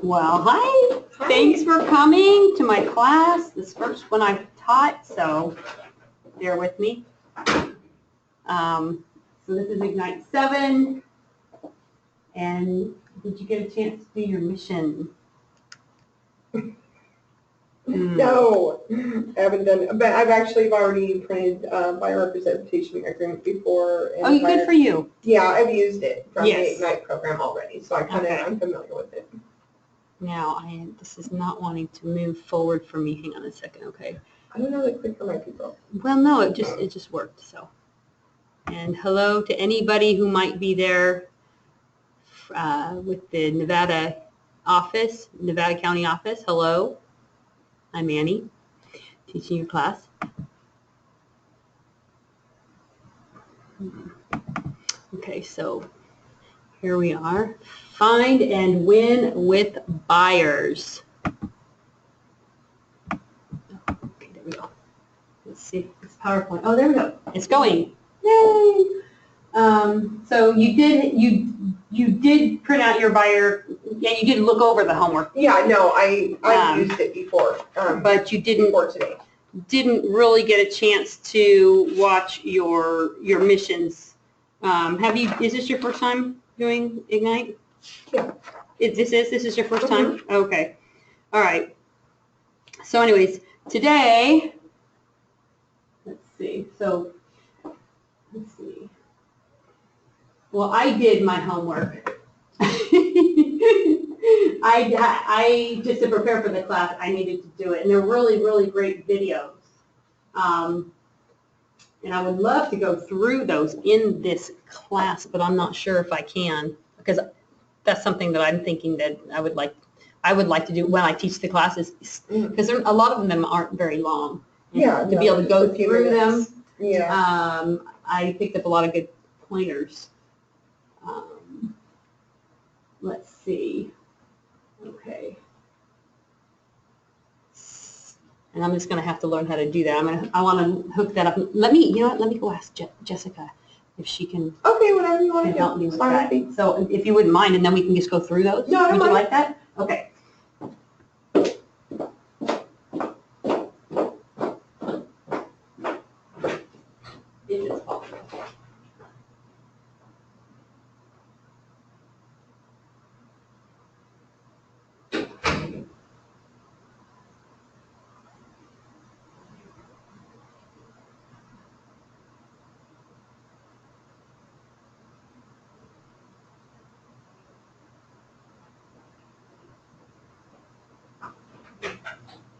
Well, hi. Thanks for coming to my class. This first one I've taught, so bear with me. So this is Ignite 7. And did you get a chance to do your mission? No, I haven't done it, but I've already printed my representation agreement before. And oh, good for you. Yeah, I've used it from the Ignite program already, so I'm familiar with it. Now, this is not wanting to move forward for me. Hang on a second, okay? I don't know the clicker might be broke. Well, no, it just worked. So, and hello to anybody who might be there with the Nevada County office. Hello, I'm Annie, teaching your class. Okay, so here we are. Find and win with buyers. Okay, there we go. Let's see. It's PowerPoint. Oh, there we go. It's going. Yay! So you did print out your buyer. Yeah, you did look over the homework. Yeah, no, I've used it before. But you didn't. Before today. Didn't really get a chance to watch your missions. Is this your first time doing Ignite? Yeah. This is your first time? Okay. All right. So anyways, today, let's see. Well, I did my homework. I just to prepare for the class, I needed to do it. And they're really, really great videos. And I would love to go through those in this class, but I'm not sure if I can, because that's something that I'm thinking that I would like to do when I teach the classes, because a lot of them aren't very long. Yeah. To be able to go through them. Yeah. I picked up a lot of good pointers. Let's see. Okay. And I'm just going to have to learn how to do that. I want to hook that up. Let me go ask Jessica if she can. Okay, whatever you want to help me with that. So if you wouldn't mind, and then we can just go through those. No, I don't mind. Would you like that? Okay. If it's possible.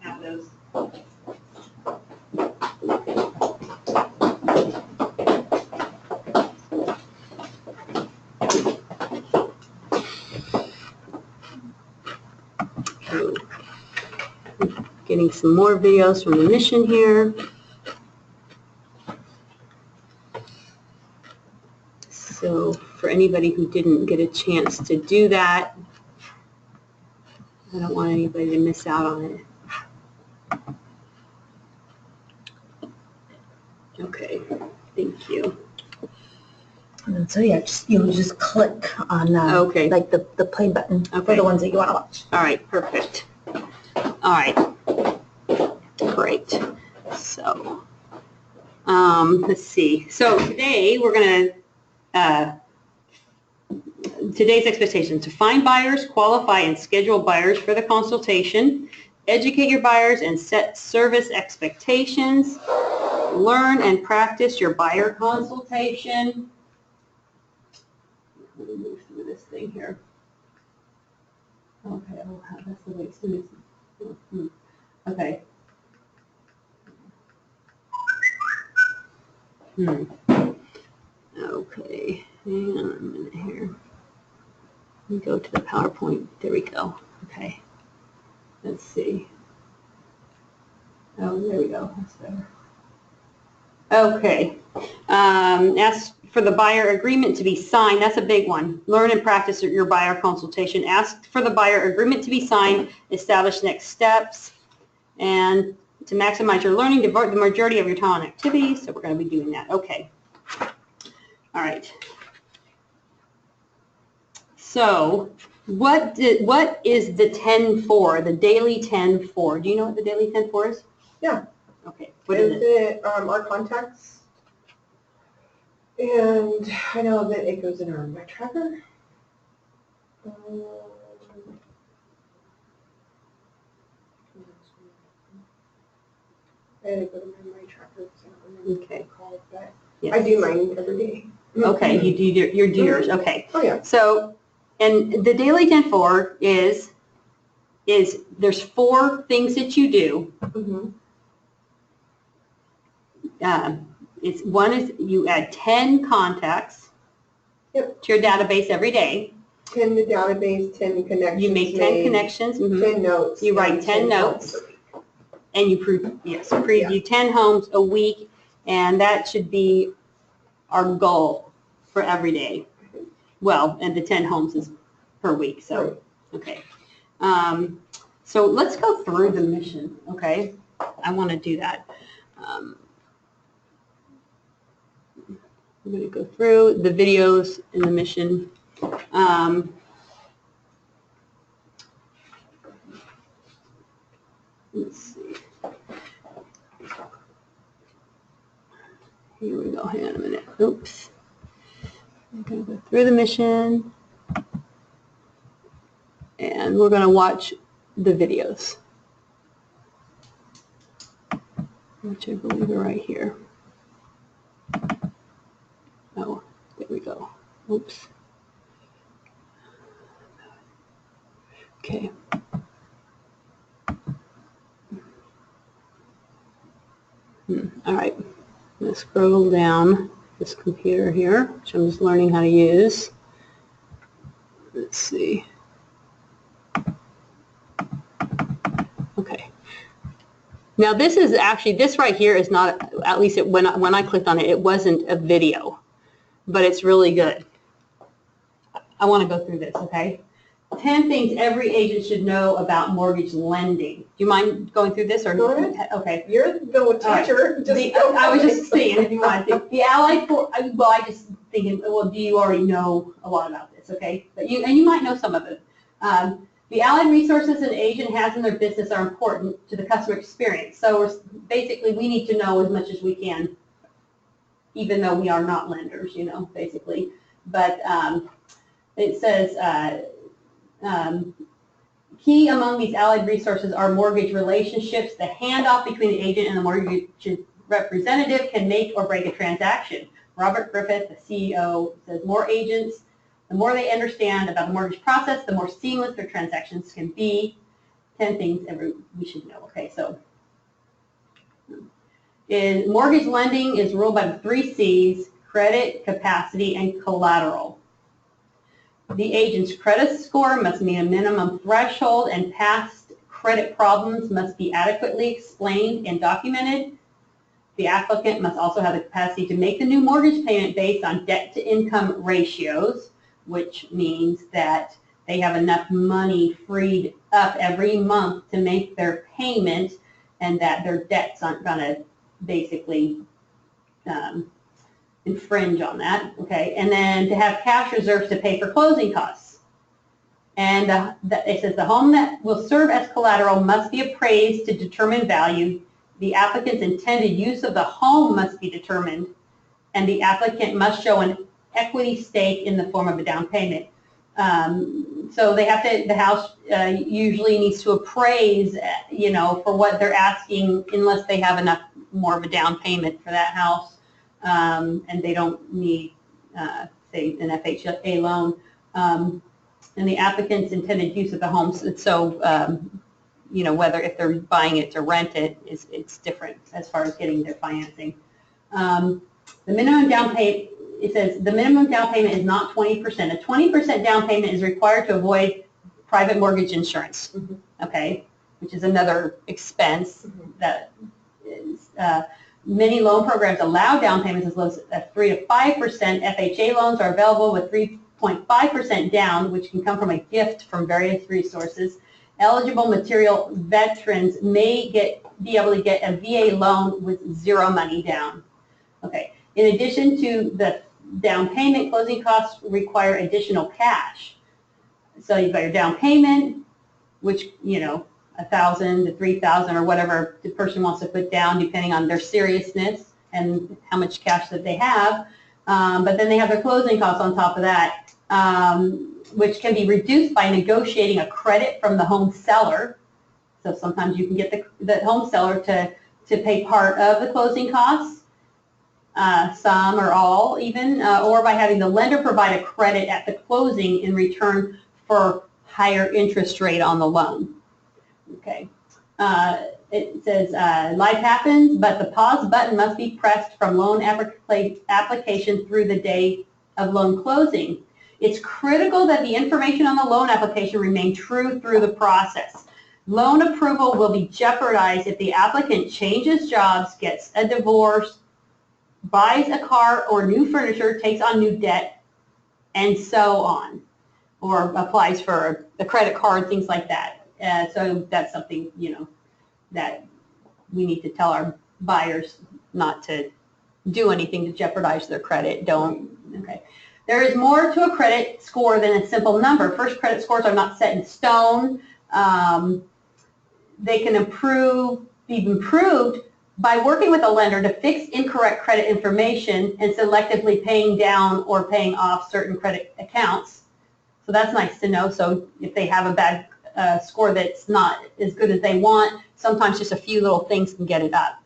Have those. Getting some more videos from the mission here. So for anybody who didn't get a chance to do that, I don't want anybody to miss out on it. Okay, thank you. And so yeah, you'll just click on like the play button for the ones that you want to watch. All right, perfect. All right, great. So let's see. So today we're going to today's expectations: to find buyers, qualify and schedule buyers for the consultation, educate your buyers and set service expectations, learn and practice your buyer consultation. Let me move through this thing here. Okay, oh, that's the way it's doing. Okay. Okay, hang on a minute here. Let me go to the PowerPoint. There we go. Okay. Let's see. Oh, there we go. That's better. Okay. Ask for the buyer agreement to be signed. That's a big one. Learn and practice your buyer consultation. Ask for the buyer agreement to be signed. Establish next steps. And to maximize your learning, devote the majority of your time on activities. So we're going to be doing that. Okay. All right. So what is the 10 for, the daily 10 for? Do you know what the daily 10 for is? Yeah. Okay. What is it? Our contacts. And I know that it goes in my tracker. I had to go to my tracker. Okay. Yes. I do mine every day. Okay, you do your yours. Okay. Oh yeah. So, and the daily 10 for is there's 4 things that you do. One is you add 10 contacts to your database every day. 10 to database, 10 connections. You make 10 connections. 10 notes. You write 10 notes. And you preview 10 homes a week, and that should be our goal for every day. Well, and the 10 homes is per week, so, okay. So let's go through the mission, okay? I want to do that. I'm going to go through the videos in the mission. Let's see. Here we go. Hang on a minute. Oops. I'm going to go through the mission, and we're going to watch the videos, which I believe are right here. Oh, there we go. Oops. Okay. All right. Let's scroll down this computer here, which I'm just learning how to use. Let's see. Okay. Now this is actually, this right here is not, at least when I clicked on it, it wasn't a video, but it's really good. I want to go through this, okay? 10 things every agent should know about mortgage lending. Do you mind going through this? Or go ahead. Okay. You're the teacher. Right. I was just saying, if you want to. The Allied, well, I just thinking, well, do you already know a lot about this? Okay, but you might know some of it. The allied resources an agent has in their business are important to the customer experience. So basically, we need to know as much as we can, even though we are not lenders, you know, basically. But it says. Key among these allied resources are mortgage relationships. The handoff between the agent and the mortgage representative can make or break a transaction. Robert Griffith, the CEO, says more agents, the more they understand about the mortgage process, the more seamless their transactions can be. 10 things we should know. Okay, so mortgage lending is ruled by the 3 C's: credit, capacity, and collateral. The agent's credit score must meet a minimum threshold, and past credit problems must be adequately explained and documented. The applicant must also have the capacity to make the new mortgage payment based on debt-to-income ratios, which means that they have enough money freed up every month to make their payment, and that their debts aren't going to basically infringe on that, okay? And then to have cash reserves to pay for closing costs. And it says the home that will serve as collateral must be appraised to determine value. The applicant's intended use of the home must be determined, and the applicant must show an equity stake in the form of a down payment. So they have to, the house usually needs to appraise, you know, for what they're asking, unless they have enough more of a down payment for that house. And they don't need, say, an FHA loan. And the applicant's intended use of the home, so, you know, whether if they're buying it to rent it, it's different as far as getting their financing. The minimum down payment, it says the minimum down payment is not 20%. A 20% down payment is required to avoid private mortgage insurance, okay, which is another expense that is, many loan programs allow down payments as low as 3 to 5%. FHA loans are available with 3.5% down, which can come from a gift from various resources. Eligible material veterans may be able to get a VA loan with 0 money down. Okay. In addition to the down payment, closing costs require additional cash. So you've got your down payment, which, you know, $1,000 to $3,000 or whatever the person wants to put down, depending on their seriousness and how much cash that they have. But then they have their closing costs on top of that, which can be reduced by negotiating a credit from the home seller. So sometimes you can get the home seller to pay part of the closing costs, some or all even, or by having the lender provide a credit at the closing in return for higher interest rate on the loan. Okay. It says, life happens, but the pause button must be pressed from loan application through the day of loan closing. It's critical that the information on the loan application remain true through the process. Loan approval will be jeopardized if the applicant changes jobs, gets a divorce, buys a car or new furniture, takes on new debt, and so on, or applies for a credit card, things like that. So that's something, you know, that we need to tell our buyers not to do anything to jeopardize their credit. Don't. Okay. There is more to a credit score than a simple number. First, credit scores are not set in stone. They can be improved by working with a lender to fix incorrect credit information and selectively paying down or paying off certain credit accounts. So that's nice to know. So if they have a bad score that's not as good as they want, sometimes just a few little things can get it up.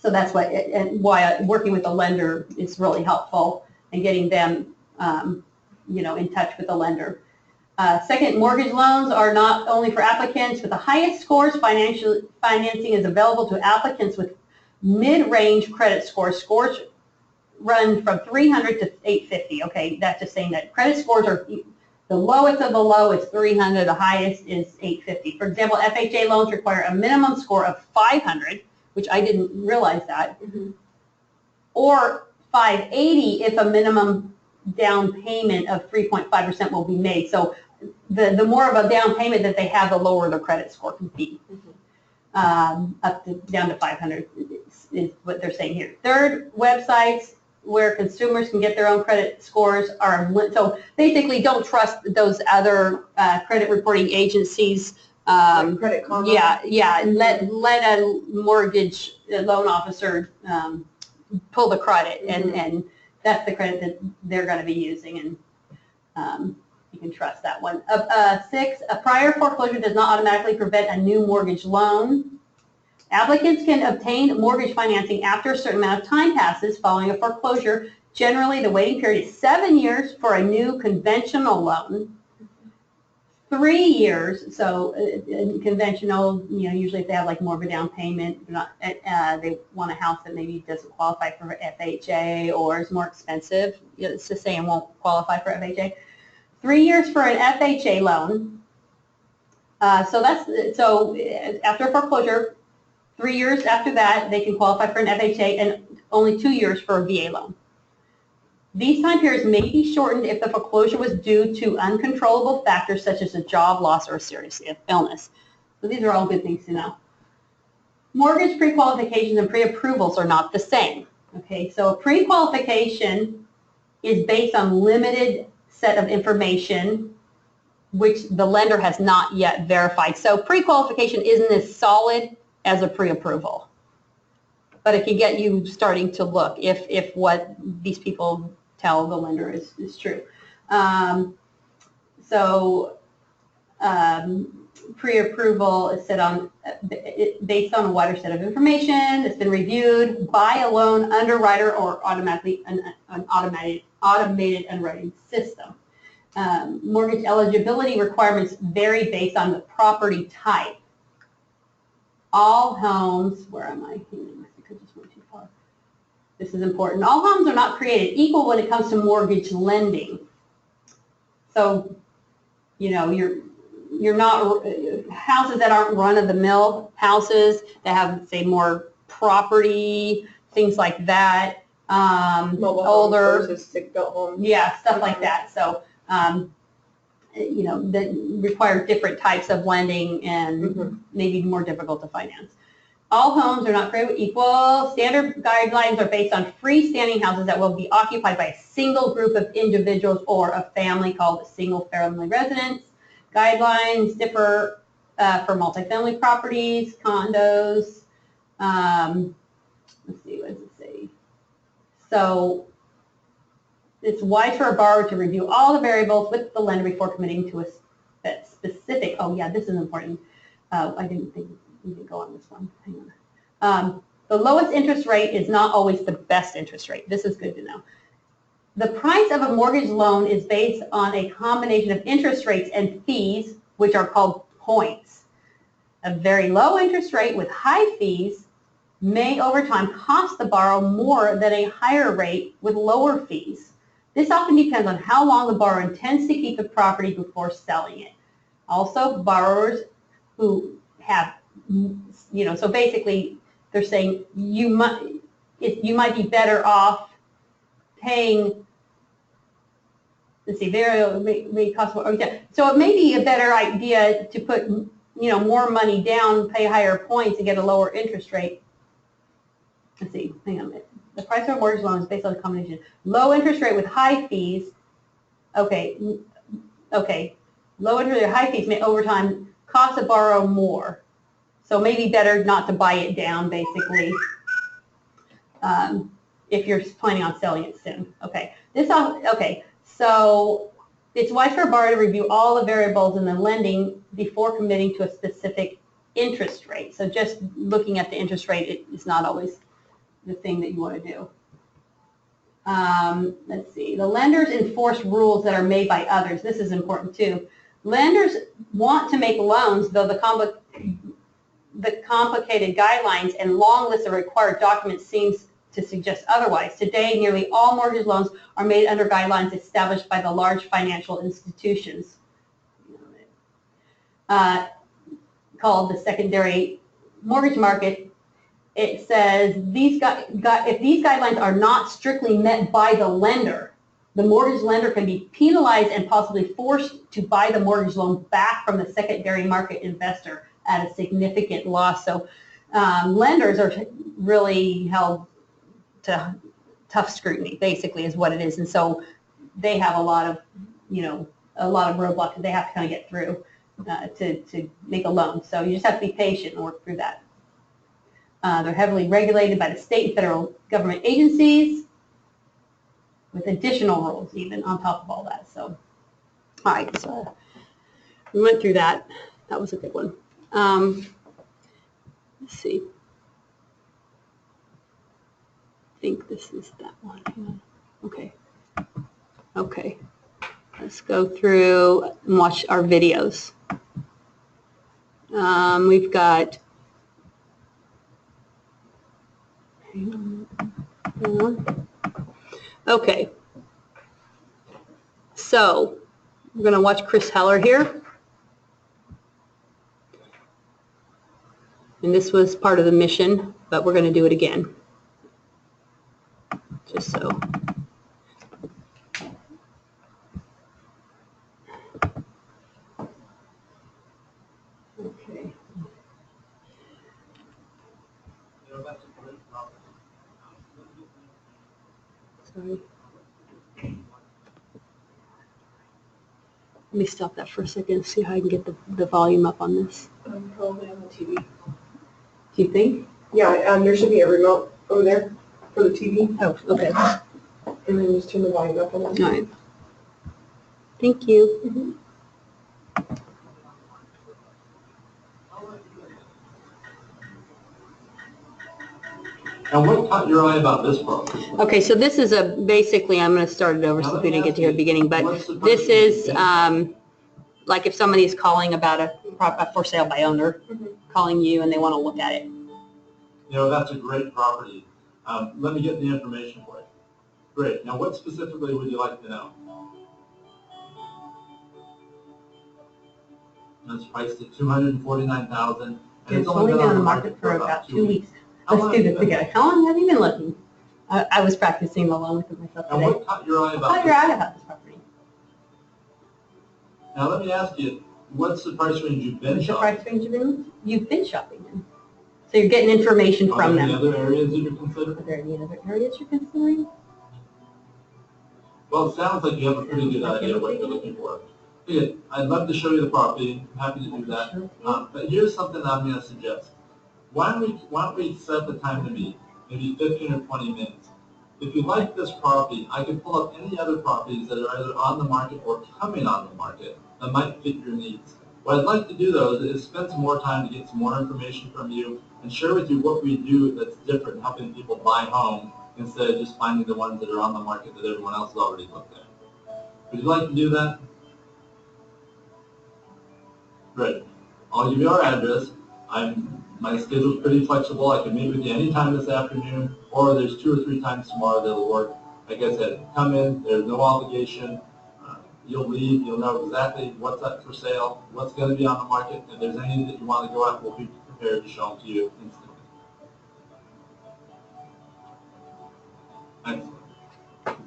So that's why working with a lender is really helpful and getting them, you know, in touch with the lender. Second, mortgage loans are not only for applicants with the highest scores. Financing is available to applicants with mid-range credit scores. Scores run from 300 to 850. Okay, that's just saying that credit scores are the lowest of the low is 300, the highest is 850. For example, FHA loans require a minimum score of 500, which I didn't realize that, or 580 if a minimum down payment of 3.5% will be made. So the more of a down payment that they have, the lower their credit score can be. Up to down to 500 is what they're saying here. Third, websites where consumers can get their own credit scores are, so basically don't trust those other credit reporting agencies. Like Credit Karma. Yeah. Let a mortgage loan officer pull the credit, and that's the credit that they're going to be using, and you can trust that one. 6, a prior foreclosure does not automatically prevent a new mortgage loan. Applicants can obtain mortgage financing after a certain amount of time passes following a foreclosure. Generally, the waiting period is 7 years for a new conventional loan. 3 years, so conventional, you know, usually if they have like more of a down payment, they want a house that maybe doesn't qualify for FHA or is more expensive. It's just saying won't qualify for FHA. 3 years for an FHA loan. So after foreclosure, 3 years after that, they can qualify for an FHA, and only 2 years for a VA loan. These time periods may be shortened if the foreclosure was due to uncontrollable factors such as a job loss or a serious illness. So these are all good things to know. Mortgage pre-qualifications and pre-approvals are not the same. Okay, so pre-qualification is based on limited set of information which the lender has not yet verified. So pre-qualification isn't as solid as a pre-approval, but it can get you starting to look if what these people tell the lender is true. Pre-approval is set on based on a wider set of information that's been reviewed by a loan underwriter or an automated underwriting system. Mortgage eligibility requirements vary based on the property type. All homes, where am I? I just went too far. This is important. All homes are not created equal when it comes to mortgage lending. So, you know, you're not, houses that aren't run-of-the-mill houses that have, say, more property, things like that. Older versus stick-built homes. Yeah, stuff like that. So, you know, that require different types of lending and maybe more difficult to finance. All homes are not created equal. Standard guidelines are based on freestanding houses that will be occupied by a single group of individuals or a family called a single family residence. Guidelines differ for multifamily properties, condos. Let's see, what does it say? So it's wise for a borrower to review all the variables with the lender before committing to a specific, oh yeah, this is important. I didn't think we could go on this one. Hang on. The lowest interest rate is not always the best interest rate. This is good to know. The price of a mortgage loan is based on a combination of interest rates and fees, which are called points. A very low interest rate with high fees may over time cost the borrower more than a higher rate with lower fees. This often depends on how long the borrower intends to keep the property before selling it. Also, borrowers who have, so basically they're saying you might be better off paying, let's see, may cost more. So it may be a better idea to put, more money down, pay higher points, and get a lower interest rate. Let's see, hang on a minute. The price of a mortgage loan is based on a combination. Low interest rate with high fees. Okay. Low interest rate with high fees may over time cost the borrower more. So maybe better not to buy it down, basically, if you're planning on selling it soon. Okay. So it's wise for a borrower to review all the variables in the lending before committing to a specific interest rate. So just looking at the interest rate is not always the thing that you want to do. Let's see. The lenders enforce rules that are made by others. This is important too. Lenders want to make loans, though the complicated guidelines and long list of required documents seems to suggest otherwise. Today, nearly all mortgage loans are made under guidelines established by the large financial institutions, called the secondary mortgage market. It says if these guidelines are not strictly met by the lender, the mortgage lender can be penalized and possibly forced to buy the mortgage loan back from the secondary market investor at a significant loss. So lenders are really held to tough scrutiny, basically, is what it is. And so they have a lot of roadblocks that they have to kind of get through to make a loan. So you just have to be patient and work through that. They're heavily regulated by the state and federal government agencies with additional rules even on top of all that. So, all right, so we went through that. That was a good one. Let's see. I think this is that one. Hang on. Okay. Okay. Let's go through and watch our videos. We've got, okay. So we're going to watch Chris Heller here. And this was part of the mission, but we're going to do it again. Just so. Okay. Sorry. Let me stop that for a second and see how I can get the volume up on this. Probably on the TV. Do you think? Yeah, there should be a remote over there for the TV. Oh, okay. And then just turn the volume up on that. All right. Thank you. Mm-hmm. Now, what caught your eye about this program? Okay, so this is basically, I'm going to start it over since we didn't get to hear the beginning, but this is like if somebody's calling about a for sale by owner, calling you and they want to look at it. That's a great property. Let me get the information for you. Great. Now, what specifically would you like to know? It's priced at $249,000. It's only been on the market for about 2 weeks. Let's do this together. How long have you been looking? I was practicing along with it myself today. And what caught your eye about this? Caught your eye about this property. Now, let me ask you, what's the price range you've been shopping? What's the price range you've been shopping in? So you're getting information from Are there them. any other areas that you're considering? Are there any other areas you're considering? Well, it sounds like you have a pretty good idea of what you're looking for. Okay, I'd love to show you the property. I'm happy to do that. But here's something I'm going to suggest. Why don't we set the time to meet, maybe 15 or 20 minutes. If you like this property, I can pull up any other properties that are either on the market or coming on the market that might fit your needs. What I'd like to do, though, is spend some more time to get some more information from you and share with you what we do that's different in helping people buy homes instead of just finding the ones that are on the market that everyone else has already looked at. Would you like to do that? Great. I'll give you our address. My schedule's pretty flexible. I can meet with you anytime this afternoon, or there's 2 or 3 times tomorrow that'll work. Like I said, come in. There's no obligation. You'll leave. You'll know exactly what's up for sale, what's going to be on the market. If there's anything that you want to go at, we'll be prepared to show them to you instantly. Excellent.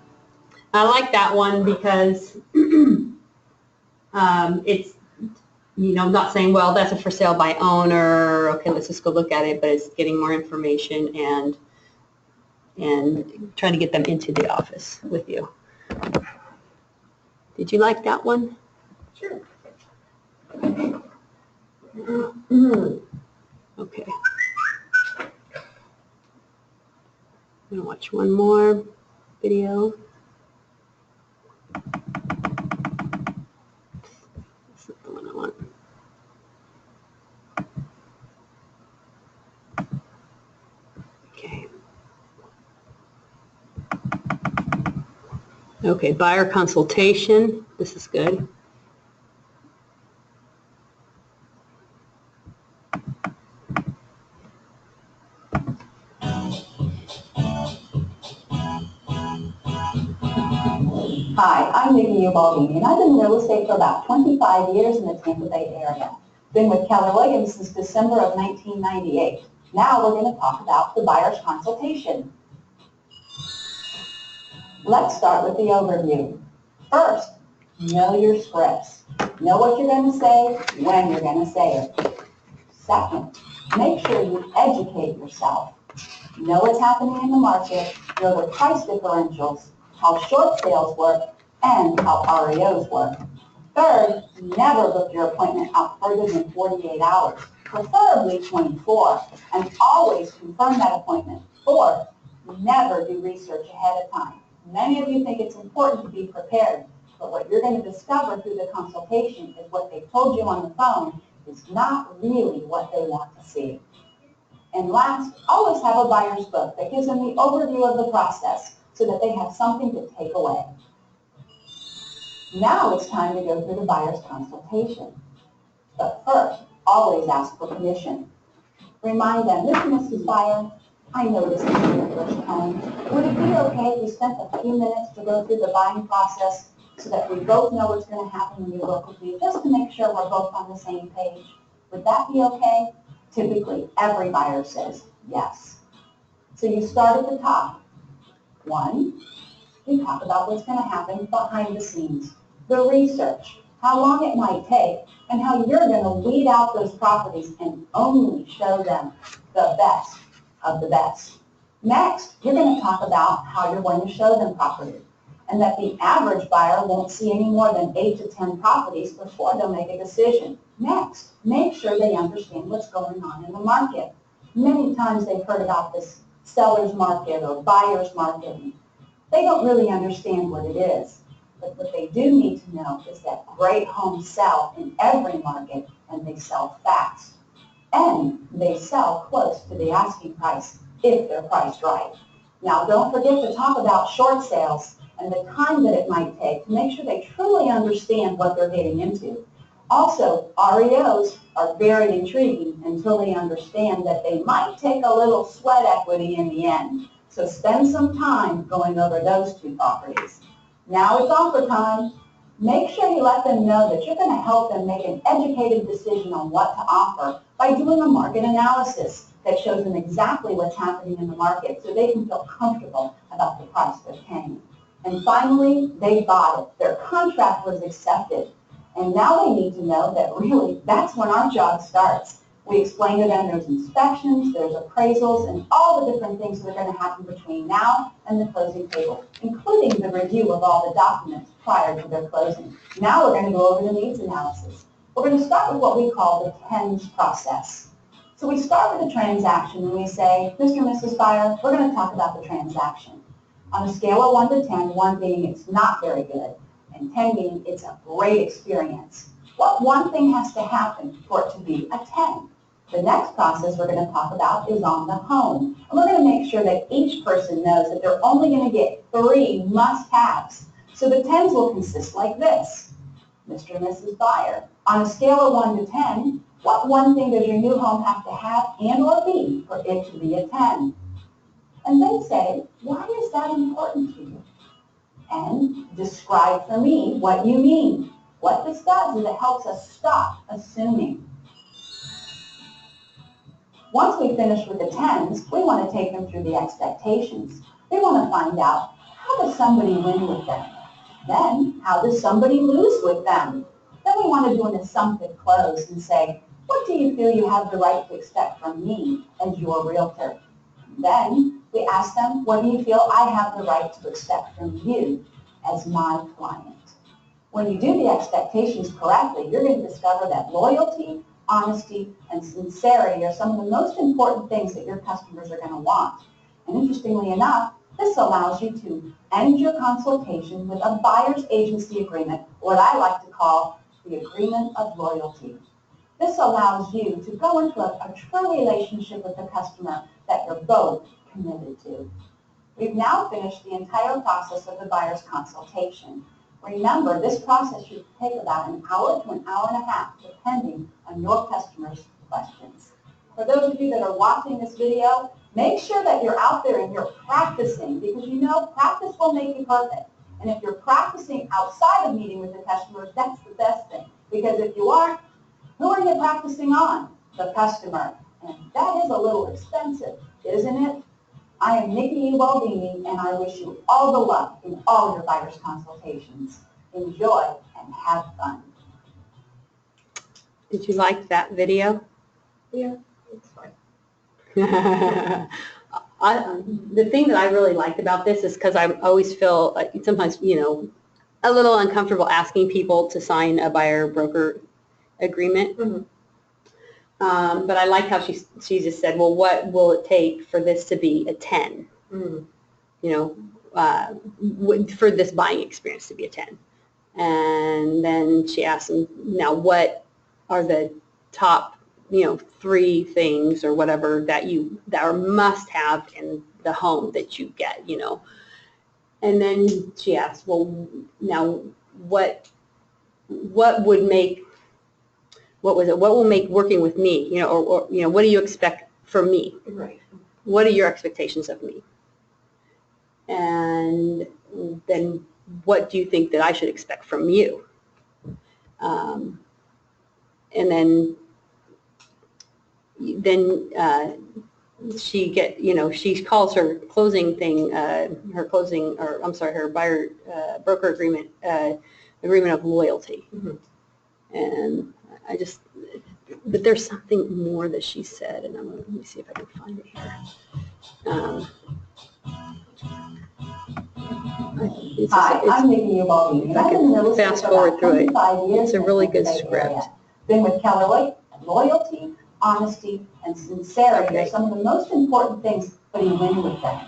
I like that one because it's, not saying, well, that's a for sale by owner. Okay, let's just go look at it, but it's getting more information and trying to get them into the office with you. Did you like that one? Sure. Okay. I'm going to watch one more video. This is the one I want. Okay. Okay, buyer consultation. This is good. Hi, I'm Nikki Ubaldini, and I've been in real estate for about 25 years in the Tampa Bay area. Been with Keller Williams since December of 1998. Now we're going to talk about the buyer's consultation. Let's start with the overview. First, know your scripts. Know what you're going to say, when you're going to say it. Second, make sure you educate yourself. Know what's happening in the market, know the price differentials, how short sales work, and how REOs work. Third, never book your appointment out further than 48 hours, preferably 24, and always confirm that appointment. Fourth, never do research ahead of time. Many of you think it's important to be prepared, but what you're going to discover through the consultation is what they've told you on the phone is not really what they want to see. And last, always have a buyer's book that gives them the overview of the process so that they have something to take away. Now it's time to go through the buyer's consultation. But first, always ask for permission. Remind them, listen, Mrs. Buyer, I know this is your first home. Would it be okay if we spent a few minutes to go through the buying process so that we both know what's going to happen when we work with you, just to make sure we're both on the same page? Would that be okay? Typically, every buyer says yes. So you start at the top. 1, we talk about what's going to happen behind the scenes, the research, how long it might take, and how you're going to weed out those properties and only show them the best of the best. Next, you're going to talk about how you're going to show them property, and that the average buyer won't see any more than 8 to 10 properties before they'll make a decision. Next, make sure they understand what's going on in the market. Many times they've heard about this seller's market or buyer's market. They don't really understand what it is. But what they do need to know is that great homes sell in every market, and they sell fast. And they sell close to the asking price if they're priced right. Now, don't forget to talk about short sales and the time that it might take to make sure they truly understand what they're getting into. Also, REOs are very intriguing until they understand that they might take a little sweat equity in the end. So spend some time going over those 2 properties. Now it's offer time. Make sure you let them know that you're going to help them make an educated decision on what to offer by doing a market analysis that shows them exactly what's happening in the market so they can feel comfortable about the price they're paying. And finally, they bought it. Their contract was accepted. And now they need to know that really that's when our job starts. We explain to them there's inspections, there's appraisals, and all the different things that are going to happen between now and the closing table, including the review of all the documents prior to their closing. Now we're going to go over the needs analysis. We're going to start with what we call the TENS process. So we start with the transaction and we say, Mr. and Mrs. Buyer, we're going to talk about the transaction. On a scale of 1 to 10, 1 being it's not very good, and 10 being it's a great experience, what one thing has to happen for it to be a 10? The next process we're going to talk about is on the home. And we're going to make sure that each person knows that they're only going to get 3 must-haves. So the 10s will consist like this. Mr. and Mrs. Buyer, on a scale of 1 to 10, what one thing does your new home have to have and or be for it to be a 10? And then say, why is that important to you? And describe for me what you mean. What this does is it helps us stop assuming. Once we finish with the 10s, we want to take them through the expectations. We want to find out, how does somebody win with them? Then, how does somebody lose with them? Then we want to do an assumptive close and say, what do you feel you have the right to expect from me as your realtor? Then we ask them, what do you feel I have the right to expect from you as my client? When you do the expectations correctly, you're going to discover that loyalty, honesty, and sincerity are some of the most important things that your customers are going to want. And interestingly enough, this allows you to end your consultation with a buyer's agency agreement, what I like to call the agreement of loyalty. This allows you to go into a true relationship with the customer that you're both committed to. We've now finished the entire process of the buyer's consultation. Remember, this process should take about an hour to an hour and a half, depending on your customer's questions. For those of you that are watching this video, make sure that you're out there and you're practicing, because you know practice will make you perfect. And if you're practicing outside of meeting with the customers, that's the best thing. Because if you aren't, who are you practicing on? The customer. And that is a little expensive, isn't it? I am Nikki Ubaldini, and I wish you all the luck in all your buyer's consultations. Enjoy and have fun. Did you like that video? Yeah, it's fine. The thing that I really liked about this is because I always feel like sometimes, you know, a little uncomfortable asking people to sign a buyer-broker agreement. Mm-hmm. But I like how she just said, well, what will it take for this to be a 10? Mm-hmm. You know, for this buying experience to be a 10. And then she asked them, now what are the top, you know, 3 things or whatever that are must have in the home that you get, you know. And then she asked, well, now what would make, what will make working with me, you know, or you know, what do you expect from me? Right. What are your expectations of me? And then what do you think that I should expect from you? And then she calls her closing thing, her buyer broker agreement, agreement of loyalty. Mm-hmm. And but there's something more that she said, and let me see if I can find it here. Hi, I'm Nikki Ubaldini, and I've been in real estate fast for forward about through it. 25 years. It's a really good in the Bay script. Area. Been with Keller loyalty, honesty, and sincerity are some of the most important things when you win with them.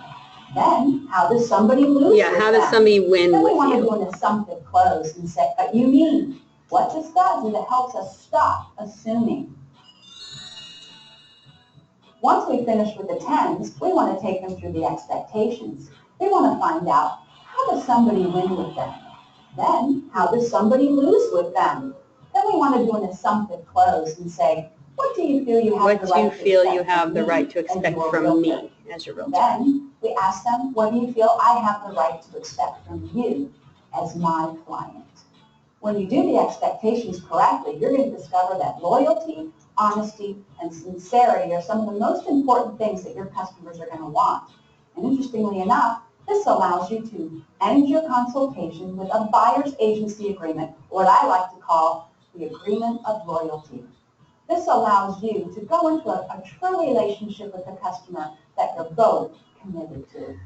Then, how does somebody lose with them? How does somebody win Then we with want to you? do an assumptive close and say, but you mean. What this does is it helps us stop assuming. Once we finish with the 10s, we want to take them through the expectations. We want to find out, how does somebody win with them? Then, how does somebody lose with them? Then we want to do an assumptive close and say, what do you feel you have the right to expect from me as your realtor? Then we ask them, what do you feel I have the right to expect from you as my client? When you do the expectations correctly, you're going to discover that loyalty, honesty, and sincerity are some of the most important things that your customers are going to want. And interestingly enough, this allows you to end your consultation with a buyer's agency agreement, what I like to call the agreement of loyalty. This allows you to go into a true relationship with the customer that you're both committed to.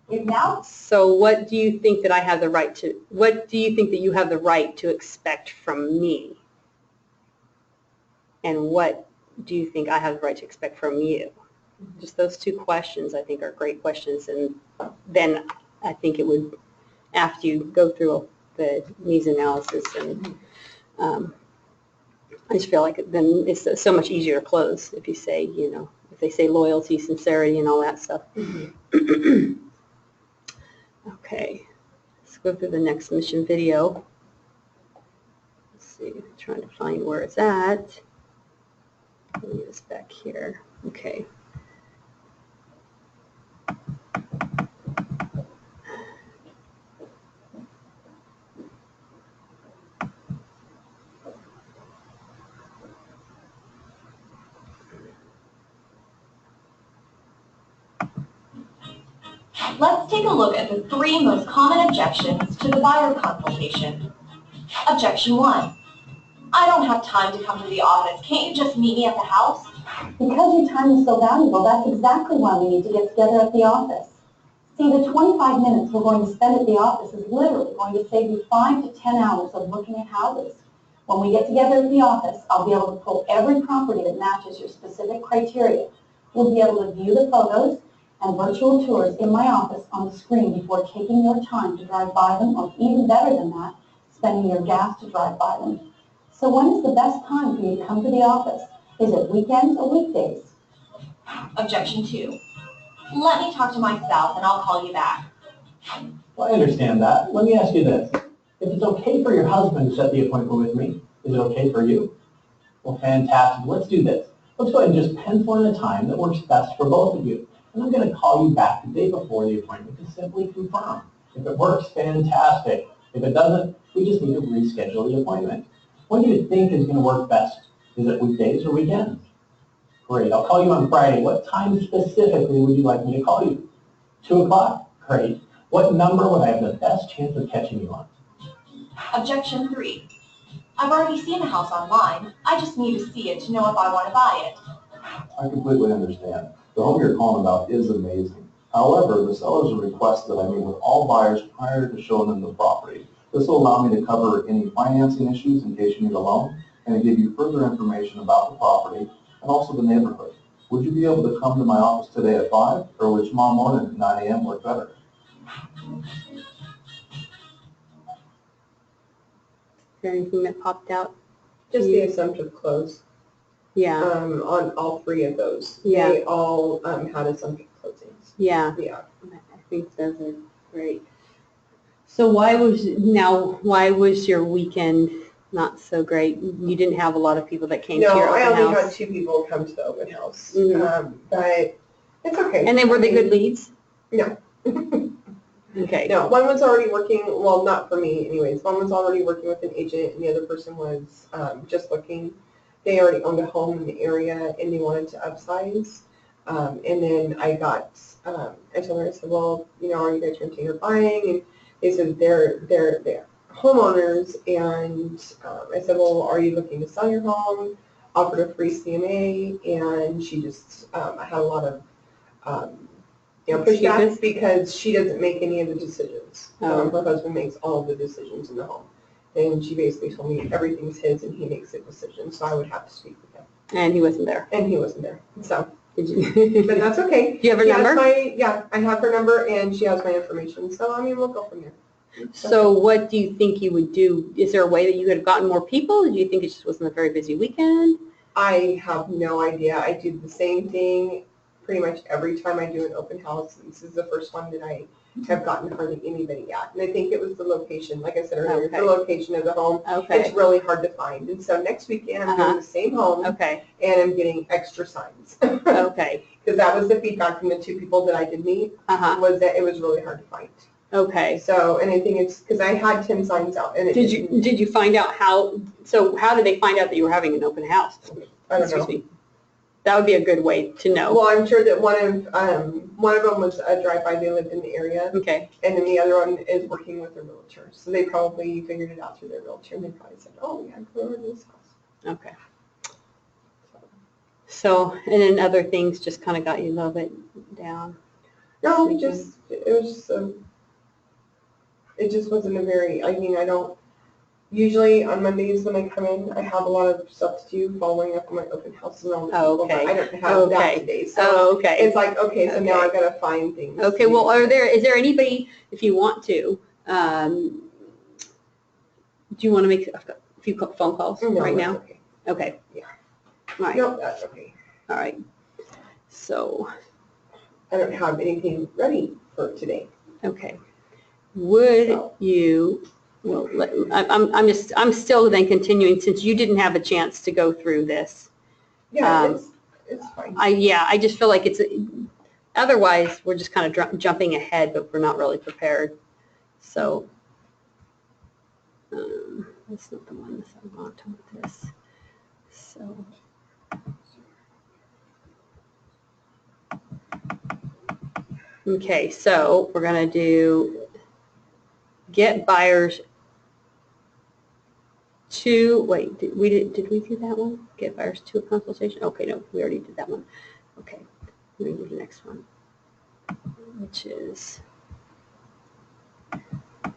We've now. So what do you think that I have the right to, what do you think that you have the right to expect from me? And what do you think I have the right to expect from you? Just those two questions I think are great questions, and then I think it would, after you go through the needs analysis, and I just feel like then it's so much easier to close if you say, you know, if they say loyalty, sincerity, and all that stuff. Mm-hmm. Okay, let's go through the next mission video. Let's see, I'm trying to find where it's at. Let me get this back here. Okay. Let's take a look at the 3 most common objections to the buyer consultation. Objection 1. I don't have time to come to the office. Can't you just meet me at the house? Because your time is so valuable, that's exactly why we need to get together at the office. See, the 25 minutes we're going to spend at the office is literally going to save you 5 to 10 hours of looking at houses. When we get together at the office, I'll be able to pull every property that matches your specific criteria. We'll be able to view the photos and virtual tours in my office on the screen before taking your time to drive by them, or even better than that, spending your gas to drive by them. So when is the best time for you to come to the office? Is it weekends or weekdays? Objection 2. Let me talk to my spouse and I'll call you back. Well, I understand that. Let me ask you this. If it's okay for your husband to set the appointment with me, is it okay for you? Well, fantastic. Let's do this. Let's go ahead and just pencil in a time that works best for both of you. And I'm going to call you back the day before the appointment to simply confirm. If it works, fantastic. If it doesn't, we just need to reschedule the appointment. When do you think is going to work best? Is it weekdays or weekends? Great. I'll call you on Friday. What time specifically would you like me to call you? 2 o'clock? Great. What number would I have the best chance of catching you on? Objection 3. I've already seen the house online. I just need to see it to know if I want to buy it. I completely understand. The home you're calling about is amazing. However, the sellers request that I meet with all buyers prior to showing them the property. This will allow me to cover any financing issues in case you need a loan, and to give you further information about the property and also the neighborhood. Would you be able to come to my office today at 5, or would tomorrow morning at 9 a.m. work better? Is there anything that popped out? Just the assumptive close. Yeah. On all 3 of those. Yeah. They all had assumptive closings. Yeah. Yeah. I think those are great. So why was your weekend not so great? You didn't have a lot of people that came to your open house? No, I only had 2 people come to the open house. Mm-hmm. But it's okay. And were they good leads? No. Okay. No, one was already working, well, not for me anyways. One was already working with an agent, and the other person was just looking. They already owned a home in the area, and they wanted to upsize. And then I told her, I said, well, you know, are you guys renting or buying? And they said they're homeowners. And I said, well, are you looking to sell your home? Offered a free CMA, and she just had a lot of pushback because she doesn't make any of the decisions. Her husband makes all of the decisions in the home. And she basically told me everything's his and he makes the decision, so I would have to speak with him. And he wasn't there. And he wasn't there. So, did you? but that's okay. Do you have her number? Yeah, I have her number and she has my information. So, I mean, we'll go from there. So what do you think you would do? Is there a way that you could have gotten more people? Do you think it just wasn't a very busy weekend? I have no idea. I do the same thing pretty much every time I do an open house. This is the first one that I have gotten hardly anybody at. And I think it was the location. Like I said earlier, the location of the home. Okay. It's really hard to find. And so next weekend I'm doing the same home. Okay. And I'm getting extra signs. Okay. Because that was the feedback from the 2 people that I did meet, was that it was really hard to find. Okay. So, and I think it's because I had 10 signs out. And did you find out how did they find out that you were having an open house? I don't know. Excuse me. That would be a good way to know. Well, I'm sure that one of them was a drive-by. They lived in the area. Okay. And then the other one is working with a realtor. So they probably figured it out through their realtor, and they probably said, oh, yeah, go over to this house. Okay. So, and then other things just kind of got you a little bit down. No, it just wasn't a very, I mean, I don't, usually on Mondays when I come in, I have a lot of stuff to do, following up on my open house and all the people, but I don't have that today. So okay. it's like, okay, so now I've got to find things. Okay, well, is there anybody, if you want to, do you want to make a few phone calls right now? Okay. Okay. Yeah. All right. No, that's okay. All right. So. I don't have anything ready for today. Okay. Would you, well, I'm still then continuing, since you didn't have a chance to go through this. Yeah, it's fine. I just feel like it's, otherwise we're just kind of jumping ahead, but we're not really prepared. So, that's not the one that I want with this. So. Okay, so we're going to do get buyers to, wait, did we do that one? Get buyers to a consultation? Okay, no, we already did that one. Okay, we're going to do the next one, which is,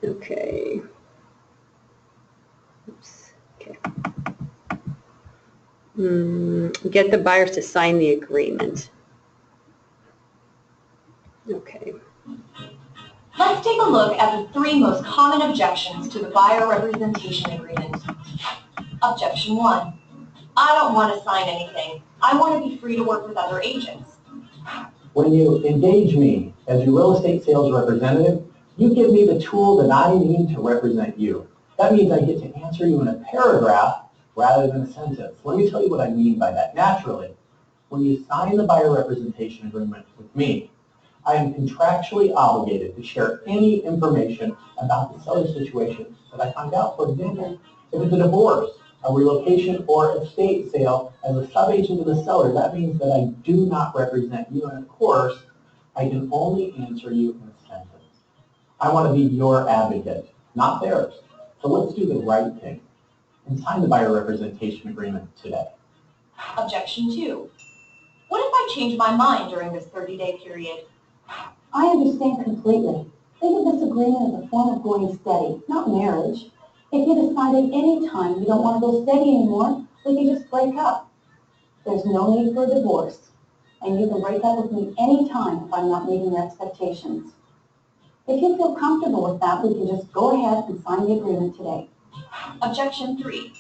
okay. Oops, okay. Get the buyers to sign the agreement. Okay. Let's take a look at the 3 most common objections to the buyer representation agreement. Objection 1. I don't want to sign anything. I want to be free to work with other agents. When you engage me as your real estate sales representative, you give me the tool that I need to represent you. That means I get to answer you in a paragraph rather than a sentence. Let me tell you what I mean by that. Naturally, when you sign the buyer representation agreement with me, I am contractually obligated to share any information about the seller's situation that I find out. For example, if it's a divorce, a relocation, or estate sale, as a subagent of the seller, that means that I do not represent you, and of course, I can only answer you in a sentence. I want to be your advocate, not theirs. So let's do the right thing and sign the buyer representation agreement today. Objection 2. What if I change my mind during this 30-day period? I understand completely. Think of this agreement as a form of going steady, not marriage. If you decide at any time you don't want to go steady anymore, we can just break up. There's no need for a divorce, and you can break up with me any time if I'm not meeting your expectations. If you feel comfortable with that, we can just go ahead and sign the agreement today. Objection 3.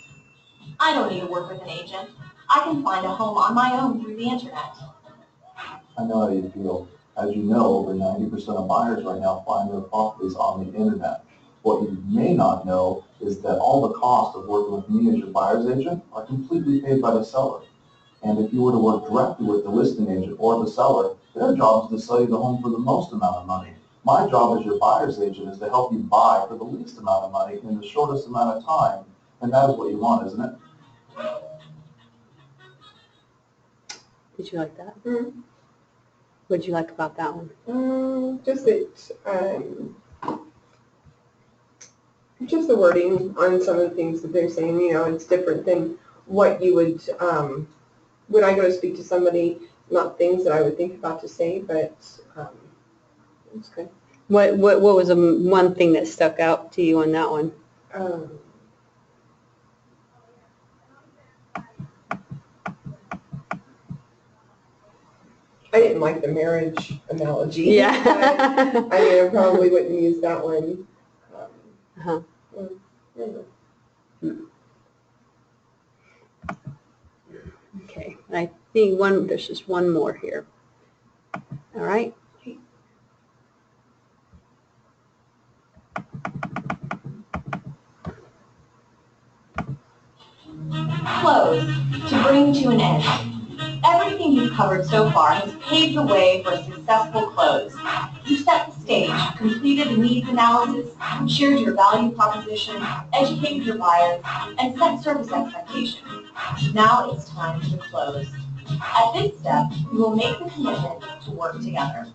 I don't need to work with an agent. I can find a home on my own through the internet. I know how you feel. As you know, over 90% of buyers right now find their properties on the internet. What you may not know is that all the costs of working with me as your buyer's agent are completely paid by the seller. And if you were to work directly with the listing agent or the seller, their job is to sell you the home for the most amount of money. My job as your buyer's agent is to help you buy for the least amount of money in the shortest amount of time, and that is what you want, isn't it? Did you like that? Mm-hmm. What did you like about that one? Just the wording on some of the things that they're saying. You know, it's different than what you would, when I go to speak to somebody, not things that I would think about to say, but it's good. What was one thing that stuck out to you on that one? I didn't like the marriage analogy. Yeah. I mean, I probably wouldn't use that one. Okay, I think there's just one more here. All right. Close, to bring to an end. Everything you've covered so far has paved the way for a successful close. You've set the stage, completed the needs analysis, shared your value proposition, educated your buyers, and set service expectations. Now it's time to close. At this step, you will make the commitment to work together.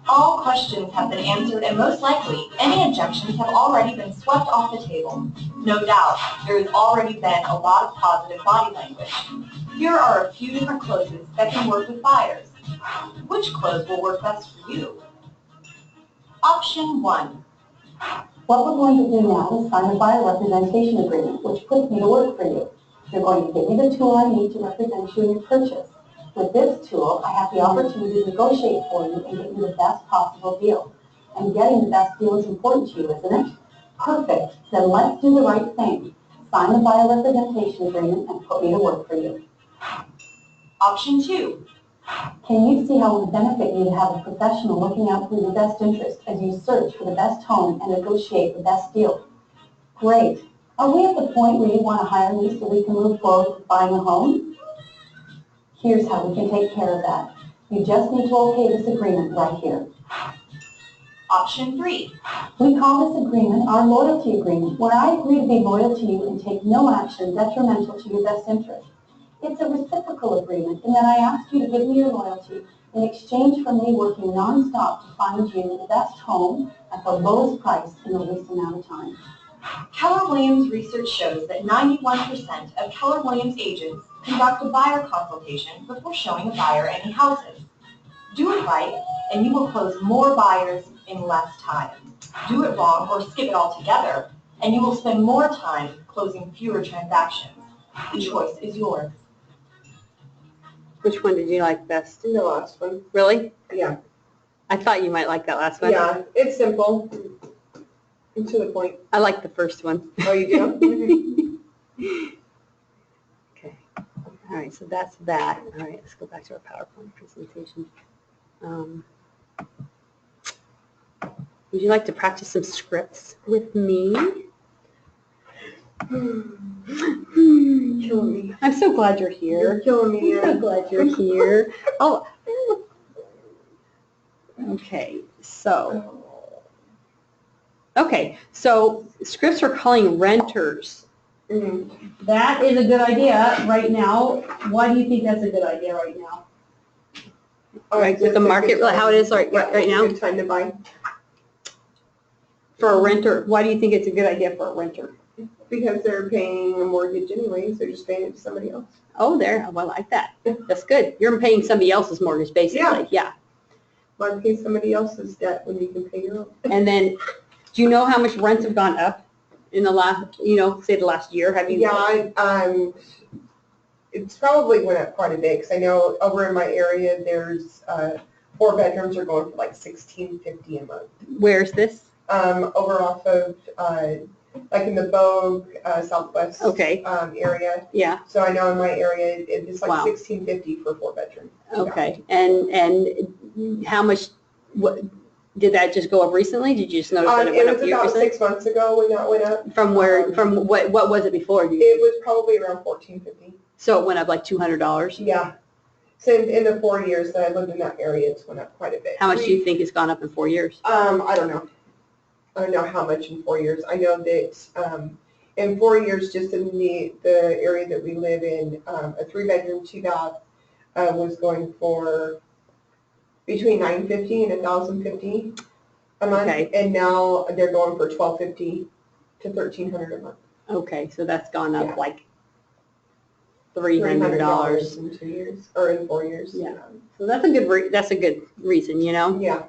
All questions have been answered, and most likely, any objections have already been swept off the table. No doubt, there has already been a lot of positive body language. Here are a few different closes that can work with buyers. Which close will work best for you? Option 1. What we're going to do now is sign a buyer representation agreement, which puts me to work for you. You're going to give me the tool I need to represent you in your purchase. With this tool, I have the opportunity to negotiate for you and get you the best possible deal. And getting the best deal is important to you, isn't it? Perfect. Then let's do the right thing. Sign the buyer representation agreement and put me to work for you. Option 2. Can you see how it would benefit you to have a professional looking out for your best interest as you search for the best home and negotiate the best deal? Great. Are we at the point where you want to hire me so we can move forward with buying a home? Here's how we can take care of that. You just need to okay this agreement right here. Option 3. We call this agreement our loyalty agreement, where I agree to be loyal to you and take no action detrimental to your best interest. It's a reciprocal agreement in that I ask you to give me your loyalty in exchange for me working non-stop to find you the best home at the lowest price in the least amount of time. Keller Williams research shows that 91% of Keller Williams agents conduct a buyer consultation before showing a buyer any houses. Do it right, and you will close more buyers in less time. Do it wrong or skip it altogether, and you will spend more time closing fewer transactions. The choice is yours. Which one did you like best? The last one. Really? Yeah. I thought you might like that last one. Yeah, it's simple and to the point. I like the first one. Oh, you do? Okay. All right, so that's that. All right, let's go back to our PowerPoint presentation. Would you like to practice some scripts with me? Killing me. I'm so glad you're here. You're killing me. I'm so glad you're here. Oh. Okay, so. Okay, so scripts are calling renters. Mm-hmm. That is a good idea right now. Why do you think that's a good idea right now? Right, with the market, how it is right now? Good time to buy. For a renter, why do you think it's a good idea for a renter? Because they're paying a mortgage anyways, they're just paying it to somebody else. Oh, there, well, I like that. That's good. You're paying somebody else's mortgage, basically. Yeah. Why pay somebody else's debt when you can pay your own? And then, do you know how much rents have gone up in the last, say the last year? Have you? Yeah, it's probably went up quite a bit, because I know over in my area, there's 4 bedrooms are going for like $1,650 a month. Where's this? Over off of, like in the Vogue, Southwest area. Yeah. So I know in my area, it's like Wow. $1,650 for 4 bedrooms. Okay, and how much, what, did that just go up recently? Did you just notice that it went up It was about recently? 6 months ago when that went up. From where, from what was it before? It was probably around $1,450. So it went up like $200? Yeah. So in the 4 years that I lived in that area, it's went up quite a bit. How much do you think it's gone up in 4 years? I don't know. I don't know how much in 4 years. I know that in 4 years, just in the area that we live in, a 3-bedroom, 2-bath was going for between $950 and $1,050 a month, Okay. and now they're going for $1,250 to $1,300 a month. Okay, so that's gone up Yeah. like $300. in 2 years or in 4 years. Yeah. So that's a good that's a good reason, Yeah.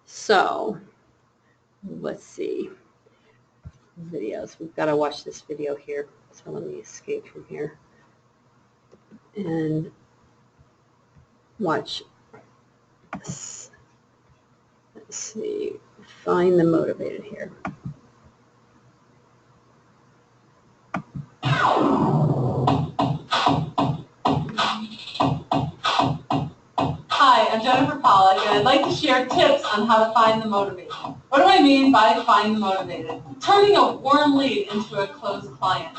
So let's see. Videos. We've got to watch this video here. So let me escape from here and watch this. Let's see. Find the motivated here. Hi, I'm Jennifer Pollack, and I'd like to share tips on how to find the motivated. What do I mean by find the motivated? Turning a warm lead into a closed client.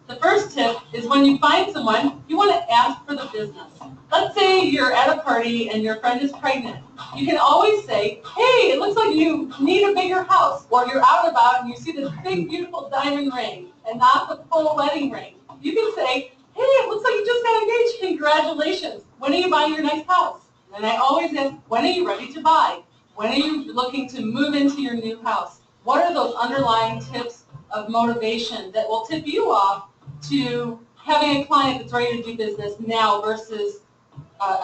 The first tip is when you find someone, you want to ask for the business. Let's say you're at a party and your friend is pregnant. You can always say, hey, it looks like you need a bigger house. Or you're out and about and you see this big, beautiful diamond ring and not the full wedding ring. You can say, hey, it looks like you just got engaged. Congratulations. When are you buying your next house? And I always ask, when are you ready to buy? When are you looking to move into your new house? What are those underlying tips of motivation that will tip you off to having a client that's ready to do business now versus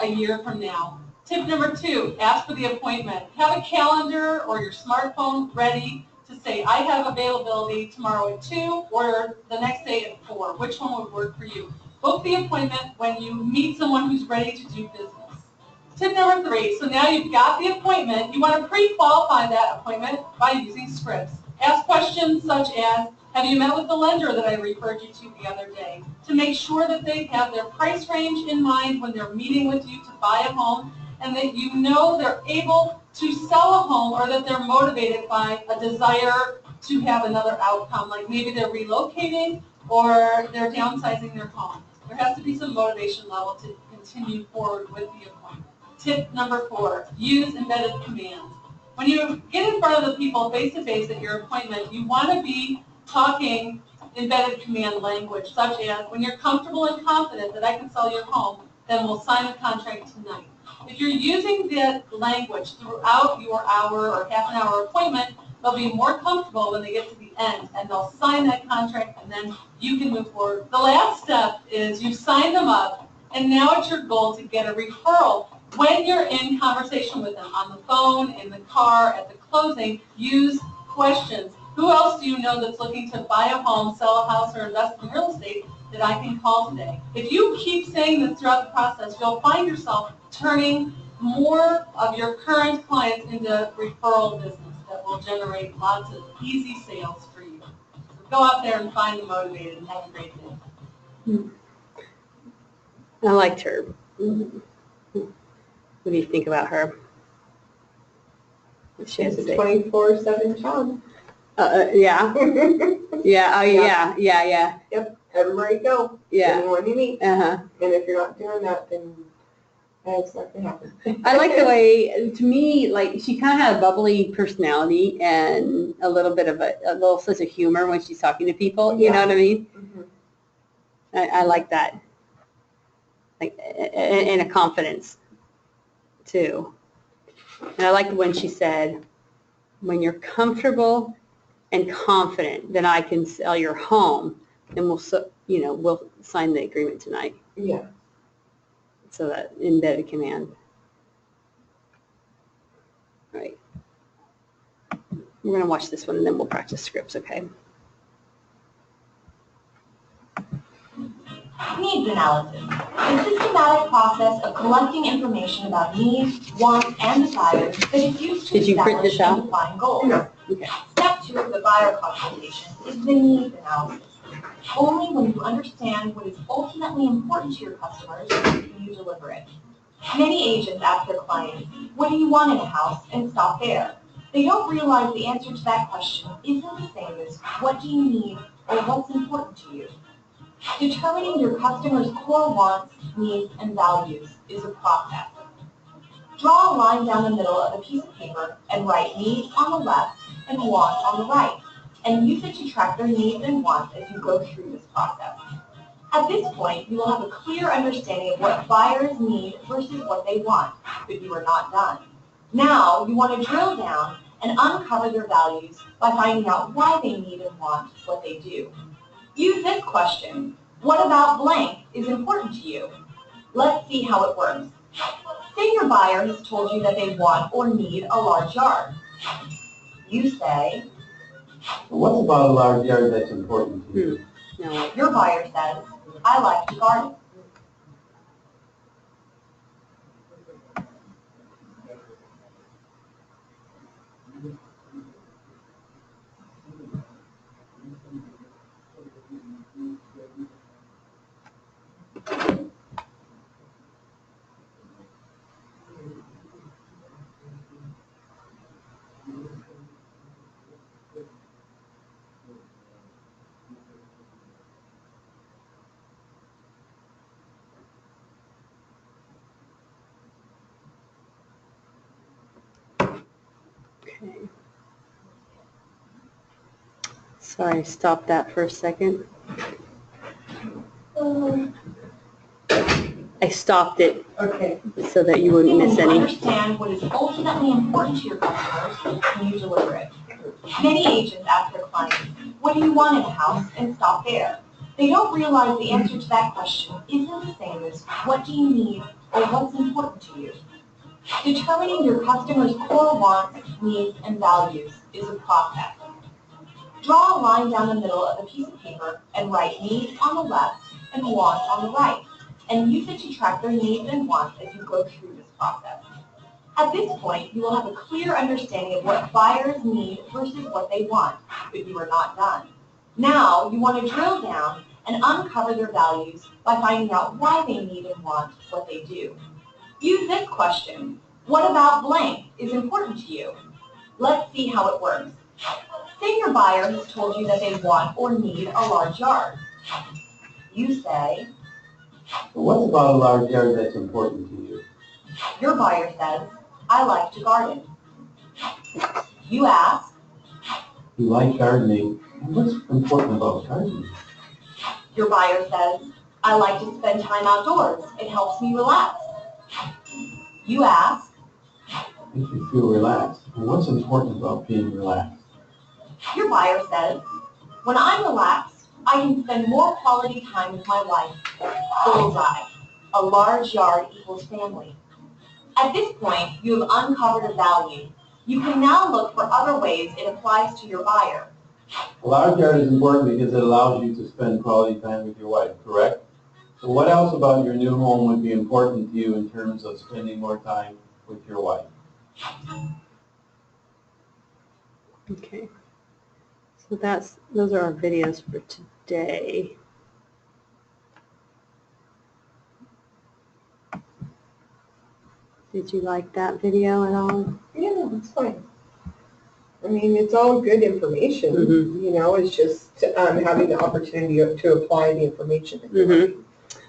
a year from now? Tip number 2, ask for the appointment. Have a calendar or your smartphone ready to say, I have availability tomorrow at 2 or the next day at 4. Which one would work for you? Book the appointment when you meet someone who's ready to do business. Tip number 3, so now you've got the appointment, you want to pre-qualify that appointment by using scripts. Ask questions such as, have you met with the lender that I referred you to the other day? To make sure that they have their price range in mind when they're meeting with you to buy a home, and that you know they're able to sell a home, or that they're motivated by a desire to have another outcome, like maybe they're relocating or they're downsizing their home. There has to be some motivation level to continue forward with the appointment. Tip number 4, use embedded commands. When you get in front of the people face-to-face at your appointment, you want to be talking embedded command language, such as, when you're comfortable and confident that I can sell your home, then we'll sign the contract tonight. If you're using that language throughout your hour or half an hour appointment, they'll be more comfortable when they get to the end, and they'll sign that contract, and then you can move forward. The last step is you sign them up, and now it's your goal to get a referral. When you're in conversation with them, on the phone, in the car, at the closing, use questions. Who else do you know that's looking to buy a home, sell a house, or invest in real estate that I can call today? If you keep saying this throughout the process, you'll find yourself turning more of your current clients into referral business that will generate lots of easy sales for you. So go out there and find the motivated and have a great day. I liked her. What do you think about her? She has It's a a 24/7 job. Yeah. Yeah. Oh, yeah. Yeah. Yeah. Yep. Everywhere you go. Yeah. Anyone you meet. Uh-huh. And if you're not doing that, then it's not going to happen. I like the way, to me, like, she kind of had a bubbly personality and a little bit of a little sense of humor when she's talking to people. You know what I mean? Mm-hmm. I like that. Like, and a confidence, too. And I like when she said, when you're comfortable and confident that I can sell your home, then we'll sign the agreement tonight. Yeah. So that embedded command. All right. We're going to watch this one and then we'll practice scripts, okay? Needs analysis. A systematic process of collecting information about needs, wants, and desires that is used to establish and define goals. No. Okay. Step 2 of the buyer consultation is the needs analysis. Only when you understand what is ultimately important to your customers can you deliver it. Many agents ask their clients, what do you want in a house, and stop there. They don't realize the answer to that question isn't the same as what do you need or what's important to you. Determining your customer's core wants, needs, and values is a process. Draw a line down the middle of a piece of paper and write needs on the left and wants on the right, and use it to track their needs and wants as you go through this process. At this point, you will have a clear understanding of what buyers need versus what they want, but you are not done. Now, you want to drill down and uncover their values by finding out why they need and want what they do. Use this question: what about blank is important to you? Let's see how it works. Say your buyer has told you that they want or need a large yard. You say, what's about a large yard that's important to you? No. Your buyer says, I like to garden. Okay. Sorry, stop that for a second. I stopped it Okay. so that you wouldn't miss You any. understand what is ultimately important to your customers and you deliver it. Many agents ask their clients, what do you want in a house, and stop there. They don't realize the answer to that question isn't the same as what do you need or what's important to you. Determining your customer's core wants, needs, and values is a process. Draw a line down the middle of a piece of paper and write needs on the left and wants on the right, and use it to track their needs and wants as you go through this process. At this point, you will have a clear understanding of what buyers need versus what they want, but you are not done. Now, you want to drill down and uncover their values by finding out why they need and want what they do. Use this question: what about blank is important to you? Let's see how it works. Say your buyer has told you that they want or need a large yard. You say, What's about a large yard that's important to you? your buyer says, I like to garden. You ask, You like gardening. And what's important about gardening? your buyer says, I like to spend time outdoors. It helps me relax. You ask, Make you feel relaxed. And what's important about being relaxed? your buyer says, when I'm relaxed, I can spend more quality time with my wife. Bullseye. A large yard equals family. At this point, you have uncovered a value. You can now look for other ways it applies to your buyer. A large yard is important because it allows you to spend quality time with your wife, correct? So what else about your new home would be important to you in terms of spending more time with your wife? Okay. So those are our videos for today. Did you like that video at all? Yeah, it's fine. I mean, it's all good information. You know, it's just having the opportunity to apply the information that you're learning.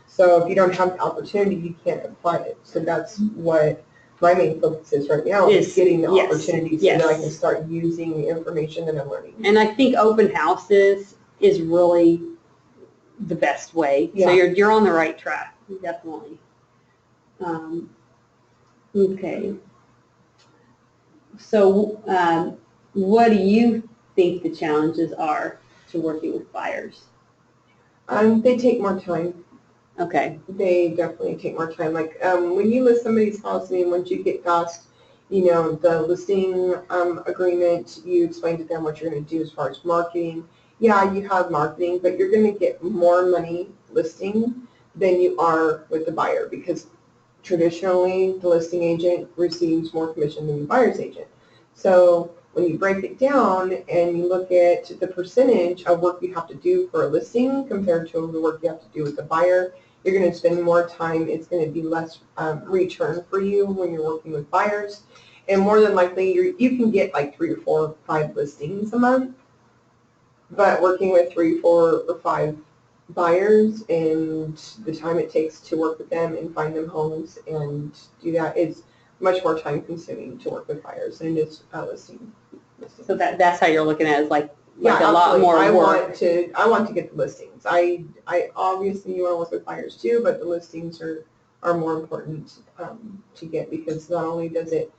So if you don't have the opportunity, you can't apply it. So that's what my main focus is right now, is getting the opportunity so that I can start using the information that I'm learning. And I think open houses is really the best way. Yeah. So you're on the right track, definitely. Okay. So what do you think the challenges are to working with buyers? They take more time. Okay. They definitely take more time. Like when you list somebody's house, I mean, once you get past, you know, the listing agreement, you explain to them what you're going to do as far as marketing. Yeah, you have marketing, but you're going to get more money listing than you are with the buyer, because traditionally the listing agent receives more commission than the buyer's agent. So when you break it down and you look at the percentage of work you have to do for a listing compared to the work you have to do with the buyer, you're going to spend more time. It's going to be less return for you when you're working with buyers. And more than likely, you can get like 3 or 4 or 5 listings a month, but working with 3, 4, or 5 buyers and the time it takes to work with them and find them homes and do that is much more time consuming to work with buyers than it is listing. So that's how you're looking at it, is like Yeah, a lot more I work. I want to get the listings. I obviously you want to work with buyers too, but the listings are more important to get, because not only does it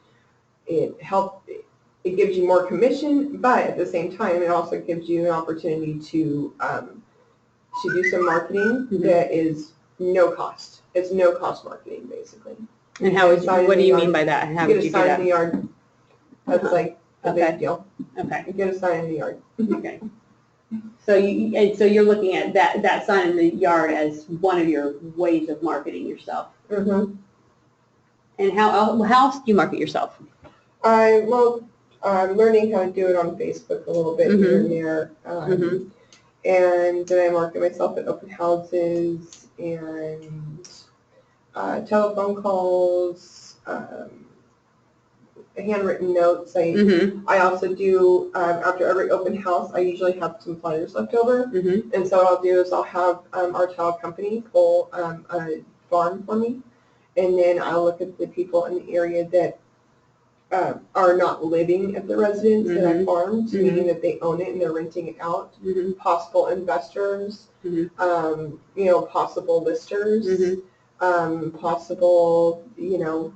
help, it gives you more commission, but at the same time it also gives you an opportunity to do some marketing that is no cost. It's no cost marketing basically. And what do you mean by that? How you would get you a do sign that? in the yard. That's like a big deal. Okay. You get a sign in the yard. Okay. So you're looking at that sign in the yard as one of your ways of marketing yourself. Mm-hmm. And how else do you market yourself? I'm learning how to do it on Facebook a little bit here and there. And then I market myself at open houses and telephone calls, handwritten notes. I also do, after every open house, I usually have some flyers left over. And so what I'll do is I'll have our tile company pull a farm for me. And then I'll look at the people in the area that are not living at the residence that I farmed, meaning that they own it and they're renting it out. Possible investors, you know, possible listers. possible, you know,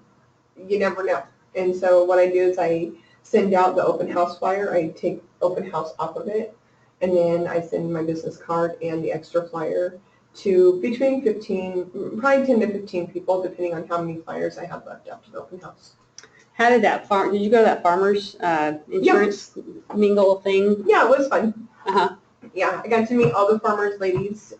you never know. And so what I do is I send out the open house flyer. I take open house off of it, and then I send my business card and the extra flyer to between 15, probably 10 to 15 people, depending on how many flyers I have left after the open house. How did did you go to that farmer's insurance mingle thing? Yeah, it was fun. Uh-huh. Yeah, I got to meet all the farmers ladies.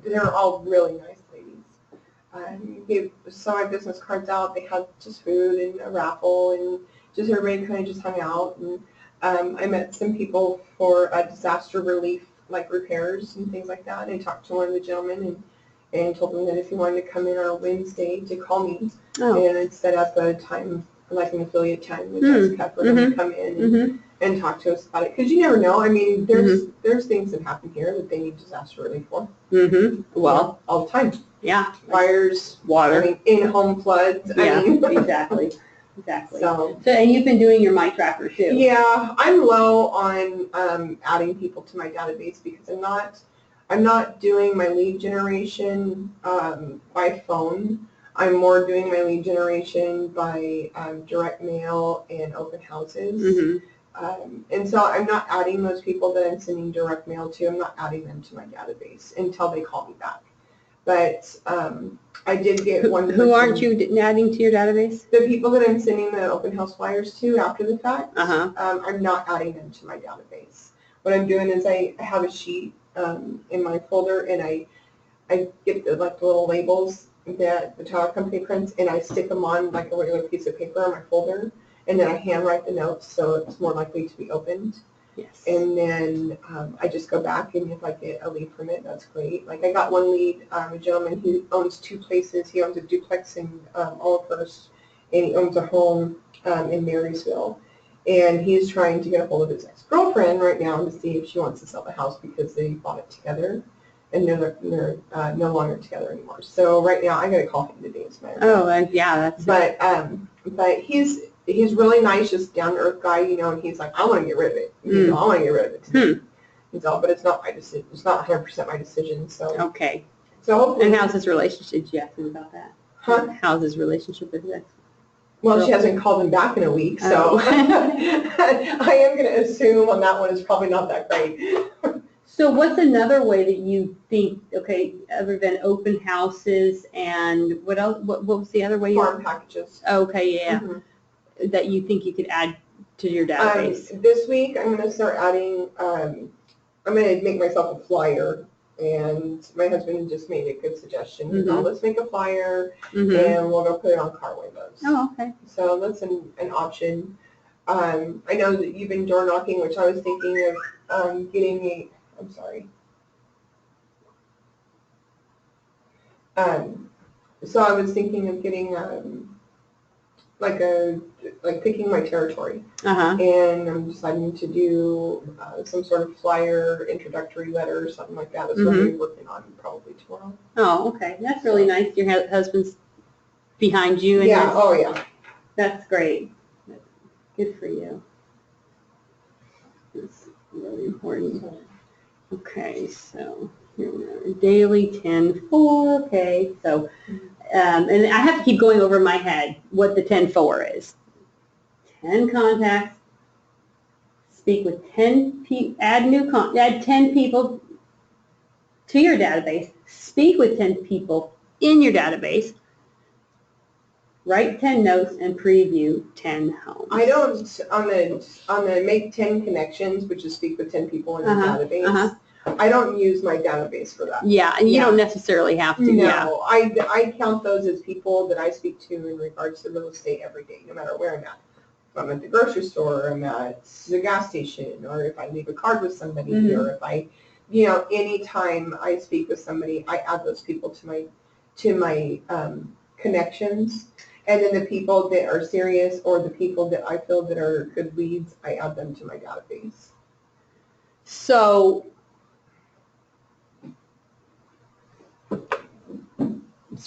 They're all really nice ladies. Gave some of my business cards out. They had just food and a raffle, and just everybody kind of just hung out. And I met some people for disaster relief, like repairs and things like that. And I talked to one of the gentlemen and told him that if he wanted to come in on a Wednesday to call me, and I'd set up a time, like an affiliate time with Jessica for them to come in and talk to us about it. Because you never know. I mean, there's things that happen here that they need disaster relief for. Well, all the time. Yeah. Fires, water. I mean, in-home floods. Yeah, I mean, exactly. So, and you've been doing your My Tracker too. Yeah, I'm low on adding people to my database because I'm not doing my lead generation by phone. I'm more doing my lead generation by direct mail and open houses. And so I'm not adding those people that I'm sending direct mail to. I'm not adding them to my database until they call me back. But I did get one person. Who aren't you adding to your database? The people that I'm sending the open house flyers to after the fact, I'm not adding them to my database. What I'm doing is I have a sheet in my folder, and I get the little labels that the tower company prints, and I stick them on like a regular piece of paper on my folder, and then I handwrite the notes so it's more likely to be opened. Yes. And then I just go back, and if I get a lead from it, that's great. Like I got one lead, a gentleman who owns 2 places. He owns a duplex in Oliverhurst, and he owns a home in Marysville. And he's trying to get a hold of his ex-girlfriend right now to see if she wants to sell the house because they bought it together, and they're no longer together anymore. So right now I got to call him today as a matter of fact. Yeah, that's. But he's really nice, just down to earth guy, you know. And he's like, I want to get rid of it. You know, I want to get rid of it today. He's all, but it's not my decision. It's not 100% my decision. So okay. So hopefully. And how's his relationship? Did you ask him about that? Huh? How's his relationship with his ex? Well, she hasn't called him back in a week, so I am going to assume on that one it's probably not that great. So what's another way that you think, okay, other than open houses and what else? What was the other way? Farm packages. Okay, yeah. That you think you could add to your database? This week I'm going to start adding, I'm going to make myself a flyer, and my husband just made a good suggestion. He's all, let's make a flyer and we'll go put it on car windows. Oh, okay. So that's an option. I know that you've been door knocking, which I was thinking of getting a, I'm sorry. So I was thinking of getting picking my territory, and I'm deciding to do some sort of flyer, introductory letter, or something like that. That's what I'm working on probably tomorrow. Oh, okay. That's really nice. Your husband's behind you. And yeah. Oh, yeah. That's great. That's good for you. That's really important. Okay, so here we are. Daily 10-4. Okay, so. And I have to keep going over in my head what the 10-4 is. 10 contacts, speak with 10 people, add 10 people to your database, speak with 10 people in your database, write 10 notes, and preview 10 homes. I don't, on the make 10 connections, which is speak with 10 people in your database, I don't use my database for that. Yeah, and you don't necessarily have to. No, I count those as people that I speak to in regards to real estate every day, no matter where I'm at. If I'm at the grocery store, I'm at the gas station, or if I leave a card with somebody, or if I, anytime I speak with somebody, I add those people to my connections. And then the people that are serious, or the people that I feel that are good leads, I add them to my database. So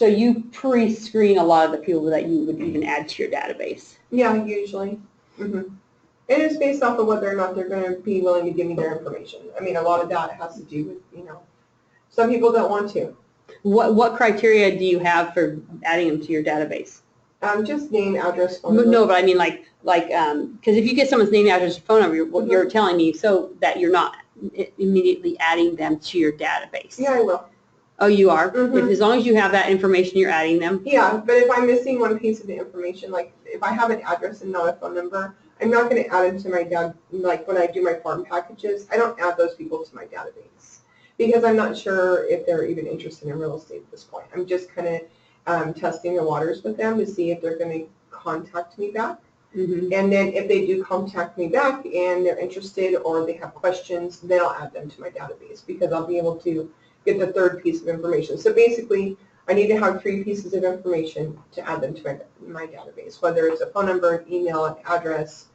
you pre-screen a lot of the people that you would even add to your database? Yeah, usually. And it's based off of whether or not they're going to be willing to give me their information. I mean, a lot of that has to do with, some people don't want to. What criteria do you have for adding them to your database? Just name, address, phone number. No, but I mean because if you get someone's name, address, phone number, you're telling me so that you're not immediately adding them to your database. Yeah, I will. Oh, you are? As long as you have that information, you're adding them? Yeah, but if I'm missing one piece of the information, like if I have an address and not a phone number, I'm not going to add it to my like when I do my farm packages, I don't add those people to my database because I'm not sure if they're even interested in real estate at this point. I'm just kind of testing the waters with them to see if they're going to contact me back. And then if they do contact me back and they're interested or they have questions, then I'll add them to my database because I'll be able to get the third piece of information. So basically, I need to have 3 pieces of information to add them to my database, whether it's a phone number, an email, an address,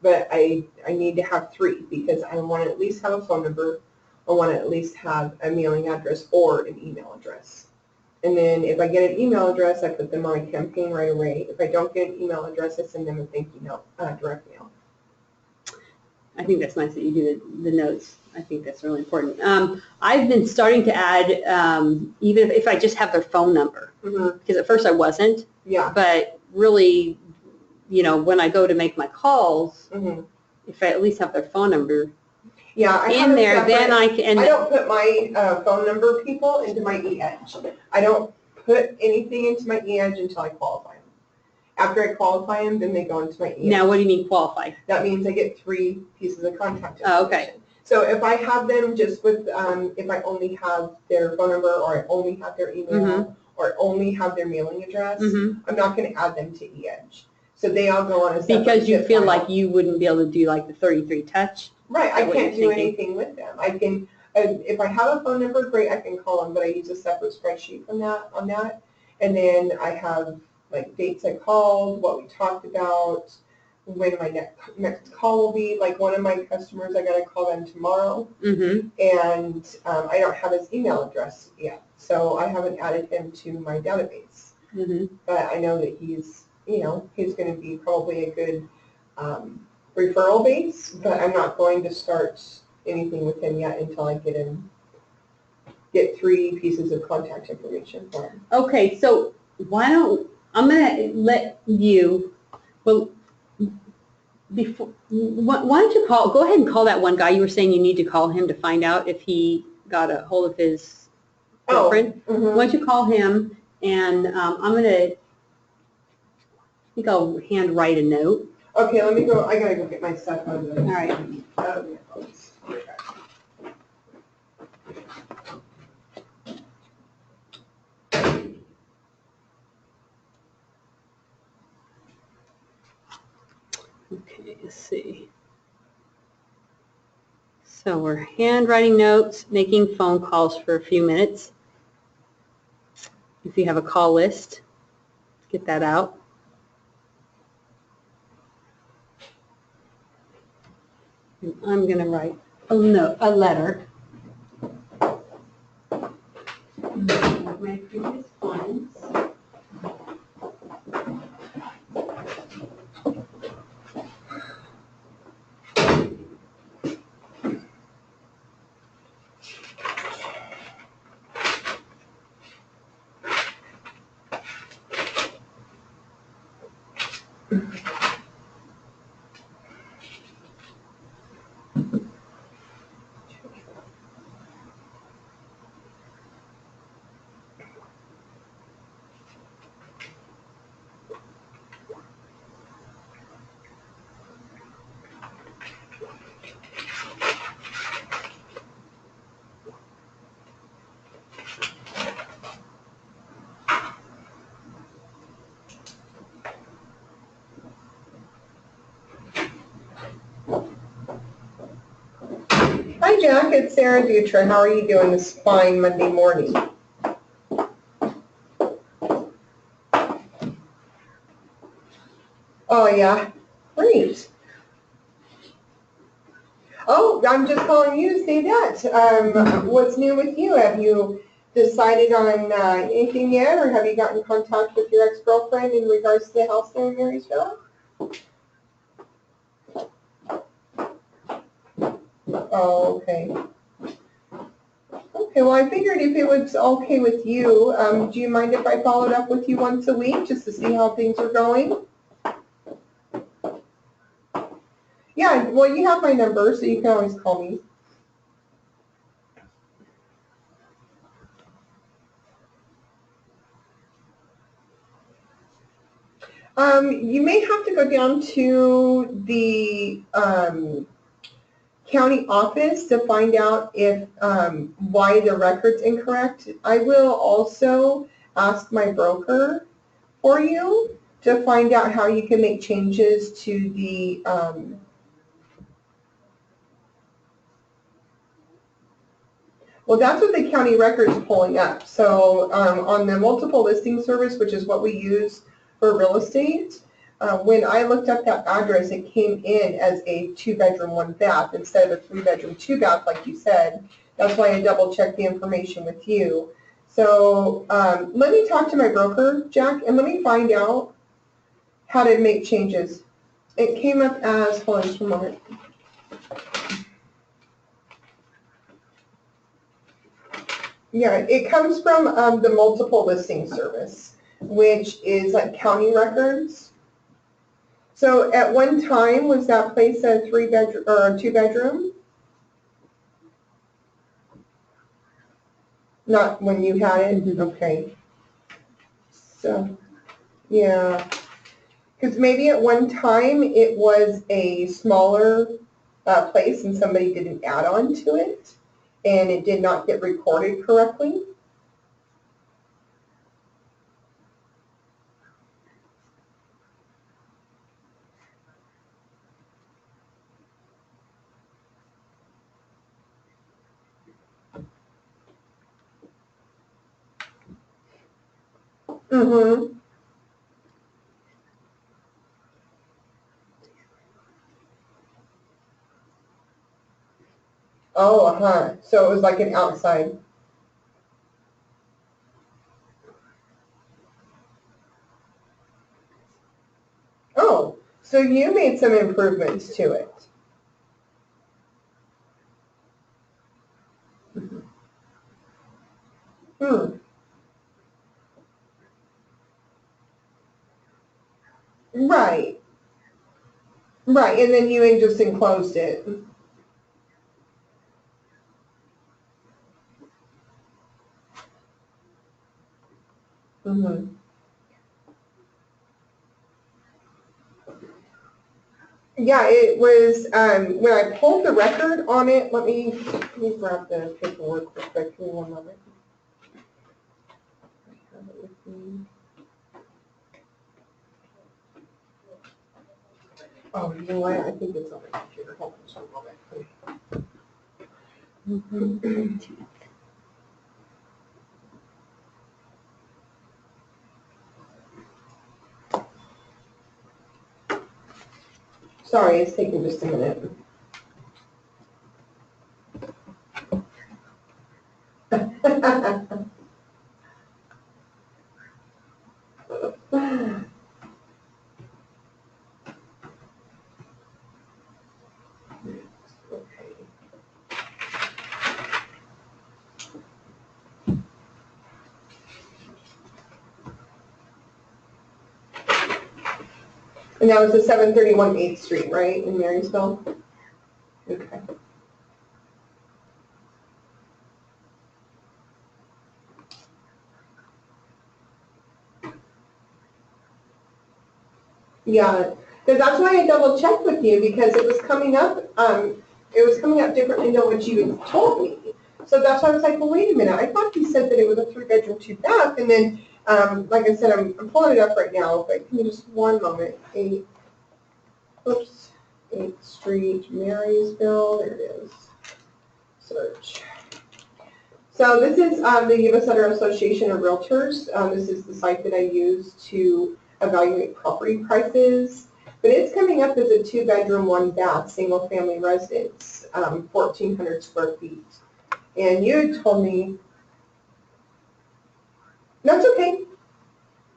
but I need to have 3 because I want to at least have a phone number, I want to at least have a mailing address or an email address. And then if I get an email address, I put them on a campaign right away. If I don't get an email address, I send them a thank you note, direct mail. I think that's nice that you do the notes. I think that's really important. I've been starting to add, even if I just have their phone number, because at first I wasn't. Yeah. But really, when I go to make my calls, if I at least have their phone number in there, then I can. I don't put my phone number people into my e-edge. I don't put anything into my e-edge until I qualify them. After I qualify them, then they go into my e-edge. Now, what do you mean qualify? That means I get 3 pieces of contact information. Oh, okay. So if I have them just with, if I only have their phone number or I only have their email or only have their mailing address, I'm not going to add them to e-edge. So they all go on a separate because you feel file. like you wouldn't be able to do like the 33 touch? Right, I can't do anything with them. I can, if I have a phone number, great, I can call them, but I use a separate spreadsheet from that, on that. And then I have like dates I called, what we talked about, when my next call will be. Like one of my customers, I got to call them tomorrow. And I don't have his email address yet. So I haven't added him to my database. But I know that he's, he's going to be probably a good referral base, but I'm not going to start anything with him yet until I get 3 pieces of contact information for him. Okay, so why don't, I'm going to let you, well, why don't you go ahead and call that one guy you were saying you need to call him to find out if he got a hold of his girlfriend. Why don't you call him, and I'm going to, I think I'll handwrite a note. Okay, let me go. I gotta go get my stuff out of the. All right. Okay, let's see. So we're handwriting notes, making phone calls for a few minutes. If you have a call list, get that out. And I'm going to write a letter. My previous clients. Hi Jack, it's Sarah Dutra. How are you doing this fine Monday morning? Oh yeah, great. Oh, I'm just calling you to say that. What's new with you? Have you decided on anything yet, or have you gotten in contact with your ex-girlfriend in regards to the house there in Marysville? Oh, okay. Okay. Okay, well, I figured if it was okay with you, do you mind if I followed up with you once a week just to see how things are going? Yeah, well, you have my number, so you can always call me. You may have to go down to the county office to find out if why the record's incorrect. I will also ask my broker for you to find out how you can make changes to the well, that's what the county record's pulling up. So on the multiple listing service, which is what we use for real estate, when I looked up that address, it came in as a 2-bedroom, 1-bath instead of a 3-bedroom, 2-bath, like you said. That's why I double-checked the information with you. So let me talk to my broker, Jack, and let me find out how to make changes. It came up as, hold on just a moment. Yeah, it comes from the multiple listing service, which is like county records. So at one time, was that place a 3-bedroom or a 2-bedroom? Not when you had it? Okay. So, yeah. Because maybe at one time it was a smaller place and somebody did an add-on to it and it did not get recorded correctly. Mm-hmm. Oh, uh-huh. So it was like an outside. Oh, so you made some improvements to it. Hmm. Right. Right, and then you just enclosed it. Mm-hmm. Yeah, it was, when I pulled the record on it, let me grab the paperwork real quick. Give me one moment. I have it with me. Oh, you know what? I think it's on my computer. Hold on just a moment. Sorry, it's taking just a minute. And that was the 731 8th Street, right, in Marysville? Okay. Yeah, because that's why I double checked with you because it was coming up. It was coming up differently than what you had told me. So that's why I was like, well, wait a minute. I thought you said that it was a 3-bedroom, 2-bath, and then, like I said, I'm pulling it up right now. But give me just one moment. 8th Street, Marysville. There it is. Search. So this is the U.S. Center Association of Realtors. This is the site that I use to evaluate property prices. But it's coming up as a 2-bedroom, 1-bath, single-family residence, 1,400 square feet. And you had told me, no, it's okay.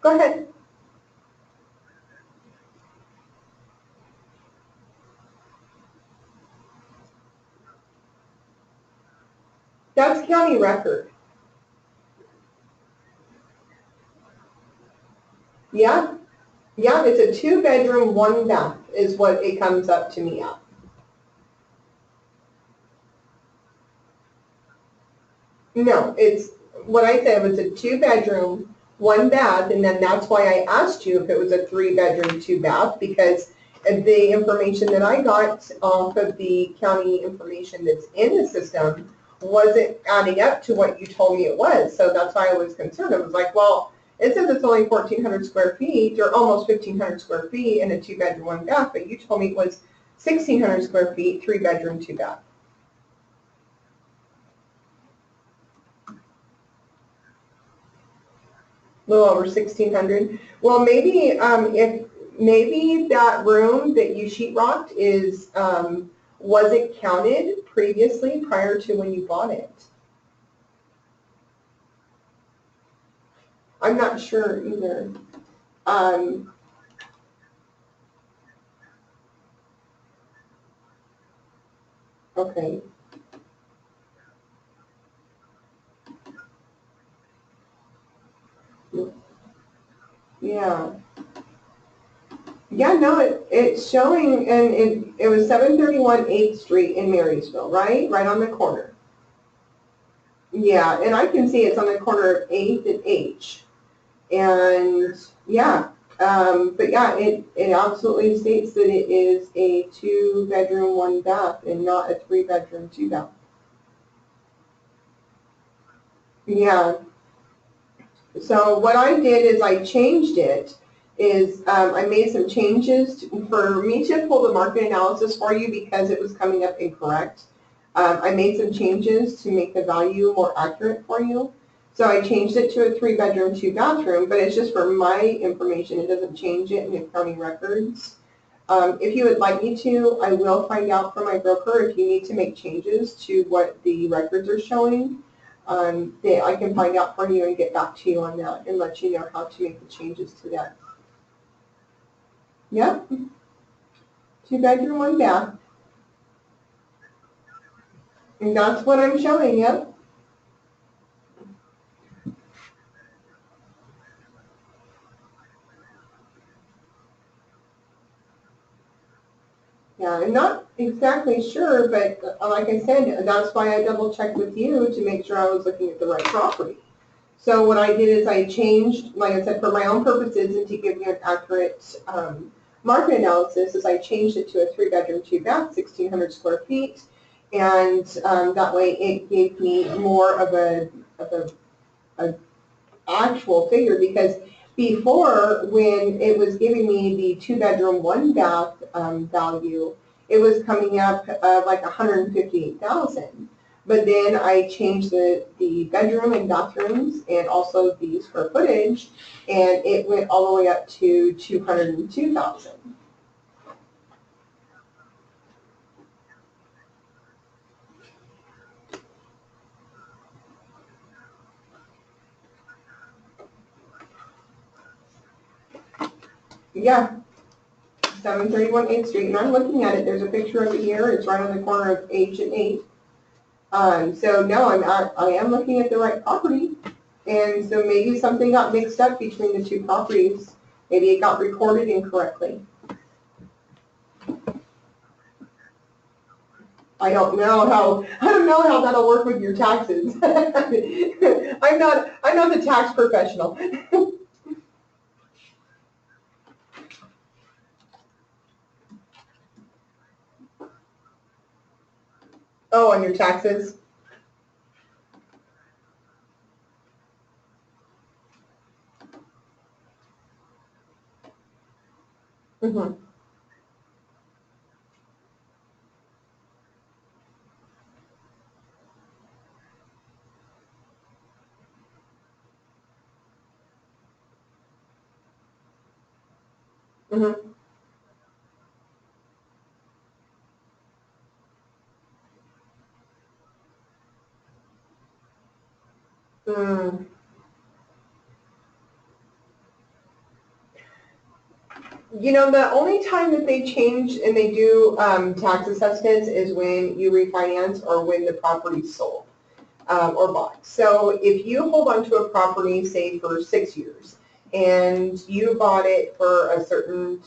Go ahead. That's county record. Yeah, yeah, it's a 2-bedroom, 1 bath is what it comes up to me at. No, it's, what I said was a 2-bedroom, 1 bath, and then that's why I asked you if it was a 3-bedroom, 2 bath, because the information that I got off of the county information that's in the system wasn't adding up to what you told me it was. So that's why I was concerned. I was like, well, it says it's only 1,400 square feet or almost 1,500 square feet and a 2-bedroom, 1 bath, but you told me it was 1,600 square feet, 3-bedroom, 2 bath. A little over 1,600. Well, maybe maybe that room that you sheetrocked is wasn't counted previously prior to when you bought it. I'm not sure either. Okay. Yeah. Yeah, no, it's showing, and it was 731 8th Street in Marysville, right? Right on the corner. Yeah, and I can see it's on the corner of 8th and H. And yeah, but yeah, it absolutely states that it is a 2-bedroom, 1 bath and not a 3-bedroom, 2 bath. Yeah. So what I did is I changed it. I made some changes for me to pull the market analysis for you because it was coming up incorrect. I made some changes to make the value more accurate for you. So I changed it to a 3-bedroom, 2 bathroom, but it's just for my information. It doesn't change it in the county records. If you would like me to, I will find out from my broker if you need to make changes to what the records are showing. I can find out for you and get back to you on that and let you know how to make the changes to that. Yep. 2-bedroom, 1 bath. And that's what I'm showing, yep. Yeah, I'm not exactly sure, but like I said, that's why I double checked with you to make sure I was looking at the right property. So what I did is I changed, like I said, for my own purposes and to give you an accurate market analysis, is I changed it to a 3-bedroom, 2 bath, 1,600 square feet, and that way it gave me more of a actual figure, because before, when it was giving me the 2-bedroom, 1 bath value, it was coming up like 158,000. But then I changed the bedroom and bathrooms and also the square footage, and it went all the way up to 202,000. Yeah, 731 8th Street, and I'm looking at it. There's a picture of it here. It's right on the corner of H and 8. So no, I am looking at the right property, and so maybe something got mixed up between the 2 properties. Maybe it got recorded incorrectly. I don't know how that'll work with your taxes. I'm not the tax professional. Oh, on your taxes? Mm-hmm. Mm-hmm. Mm. You know, the only time that they change and they do tax assessments is when you refinance or when the property's sold. or bought. So if you hold on to a property, say for 6 years, and you bought it for a certain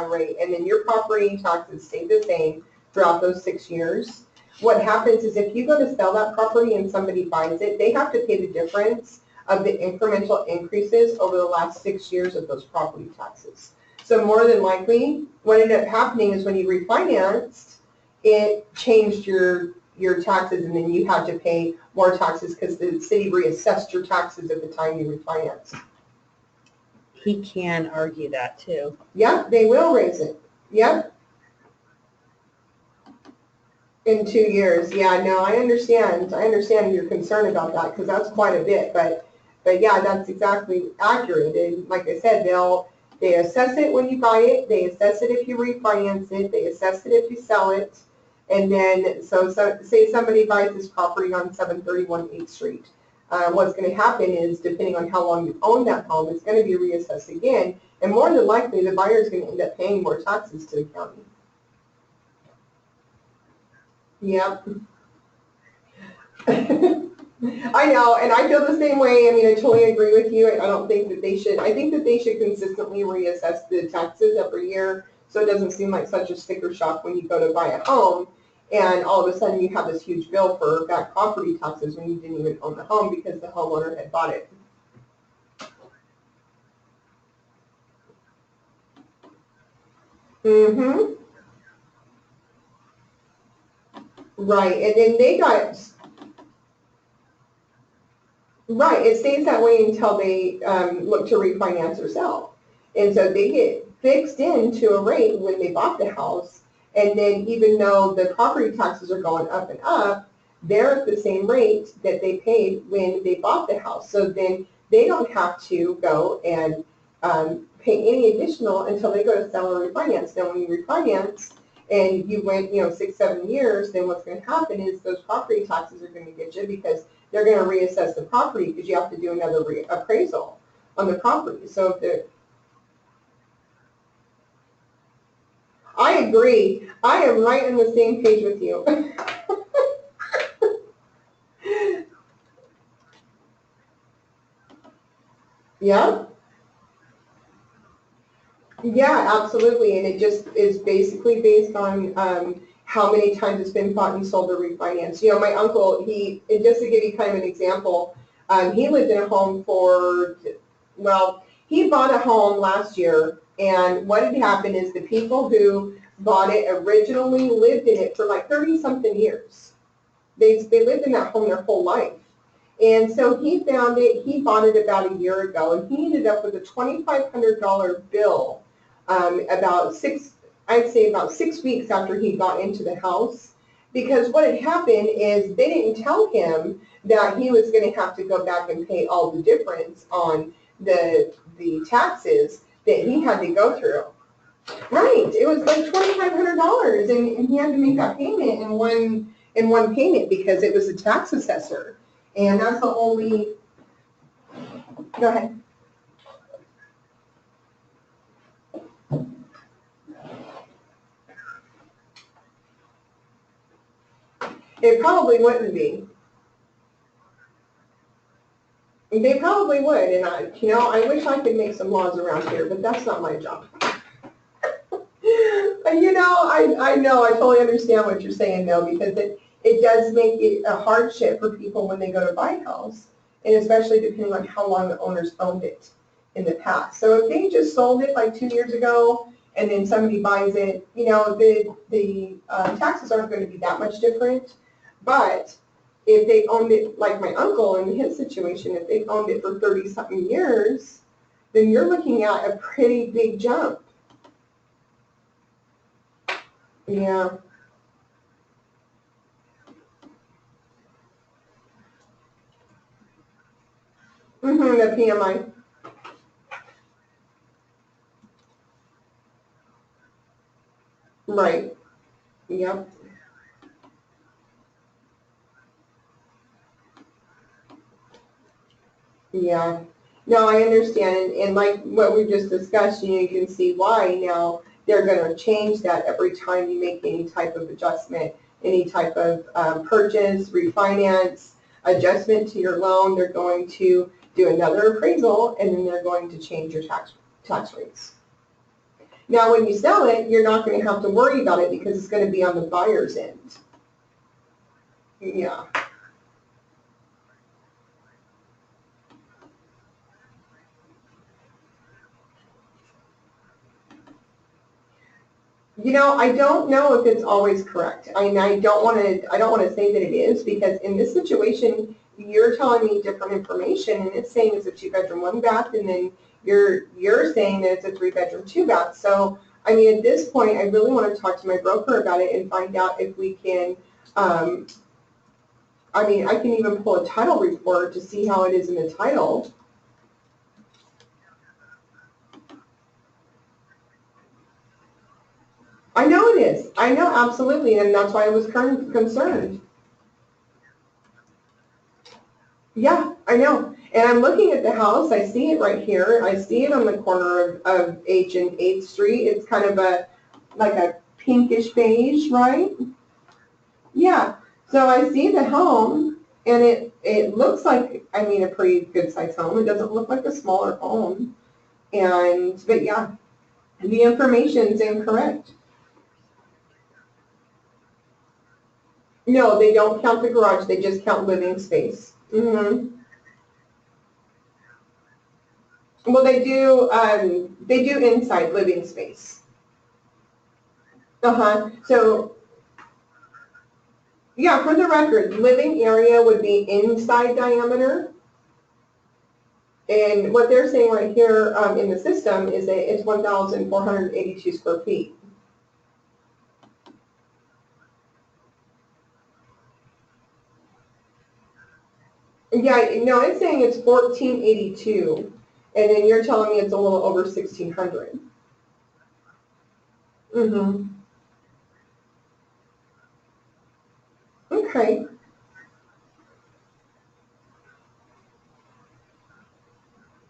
rate, and then your property taxes stay the same throughout those 6 years, what happens is if you go to sell that property and somebody buys it, they have to pay the difference of the incremental increases over the last 6 years of those property taxes. So more than likely, what ended up happening is when you refinanced, it changed your taxes, and then you had to pay more taxes because the city reassessed your taxes at the time you refinanced. He can argue that too. Yeah, they will raise it. Yep. In 2 years. Yeah, no, I understand. I understand your concern about that because that's quite a bit. But yeah, that's exactly accurate. And like I said, they assess it when you buy it. They assess it if you refinance it. They assess it if you sell it. And then, so say somebody buys this property on 731 8th Street. What's going to happen is, depending on how long you've owned that home, it's going to be reassessed again. And more than likely, the buyer is going to end up paying more taxes to the county. Yep. I know, and I feel the same way. I mean, I totally agree with you. I don't think that they should, I think that they should consistently reassess the taxes every year so it doesn't seem like such a sticker shock when you go to buy a home and all of a sudden you have this huge bill for back property taxes when you didn't even own the home because the homeowner had bought it. Mm-hmm. Right, and then they got, right, it stays that way until they look to refinance or sell. And so they get fixed into a rate when they bought the house, and then even though the property taxes are going up and up, they're at the same rate that they paid when they bought the house. So then they don't have to go and pay any additional until they go to sell or refinance. Now when you refinance, and you went, 6, 7 years, then what's going to happen is those property taxes are going to get you because they're going to reassess the property because you have to do another appraisal on the property. So if they're, I agree. I am right on the same page with you. Yeah. Yeah, absolutely, and it just is basically based on how many times it's been bought and sold or refinanced. My uncle, and just to give you kind of an example, he lived in a home he bought a home last year, and what had happened is the people who bought it originally lived in it for like 30-something years. They lived in that home their whole life. And so he found it, he bought it about a year ago, and he ended up with a $2,500 bill about 6 weeks after he got into the house, because what had happened is they didn't tell him that he was going to have to go back and pay all the difference on the taxes that he had to go through. Right, it was like $2,500, and he had to make that payment in one payment because it was a tax assessor, and that's the only. Go ahead. It probably wouldn't be. They probably would, and I wish I could make some laws around here, but that's not my job. I know, I totally understand what you're saying, though, because it does make it a hardship for people when they go to buy a house, and especially depending on how long the owners owned it in the past. So if they just sold it like 2 years ago, and then somebody buys it, the taxes aren't going to be that much different. But if they owned it, like my uncle in his situation, if they owned it for 30-something years, then you're looking at a pretty big jump. Yeah. The PMI. Right. Yep. Yeah. No, I understand. And like what we just discussed, you can see why now they're going to change that every time you make any type of adjustment, any type of purchase, refinance, adjustment to your loan. They're going to do another appraisal, and then they're going to change your tax rates. Now, when you sell it, you're not going to have to worry about it because it's going to be on the buyer's end. Yeah. You know, I don't know if it's always correct. I mean, I don't want to say that it is, because in this situation, you're telling me different information, and it's saying it's a 2-bedroom, 1-bath, and then you're saying that it's a 3-bedroom, 2-bath. So, I mean, at this point, I really want to talk to my broker about it and find out if we can, I mean, I can even pull a title report to see how it is in the title. I know it is. I know, absolutely, and that's why I was concerned. Yeah, I know. And I'm looking at the house. I see it right here. I see it on the corner of H and 8th Street. It's kind of like a pinkish beige, right? Yeah. So I see the home, and it looks like, I mean, a pretty good size home. It doesn't look like a smaller home. But yeah, the information's incorrect. No, they don't count the garage. They just count living space. Mm-hmm. Well, they do inside living space. So, yeah, for the record, living area would be inside diameter. And what they're saying right here in the system is that it's 1,482 square feet. Yeah, no, it's saying it's 1,482. And then you're telling me it's a little over 1,600. Mm-hmm. Okay.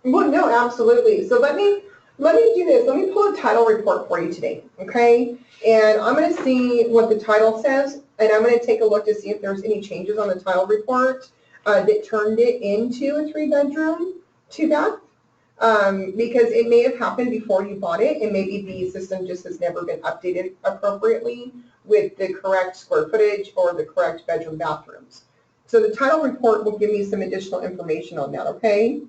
Well, no, absolutely. So let me do this. Let me pull a title report for you today, okay? And I'm going to see what the title says, and I'm going to take a look to see if there's any changes on the title report that turned it into a 3-bedroom, 2-bath. Because it may have happened before you bought it, and maybe the system just has never been updated appropriately with the correct square footage or the correct bedroom bathrooms. So the title report will give me some additional information on that, okay?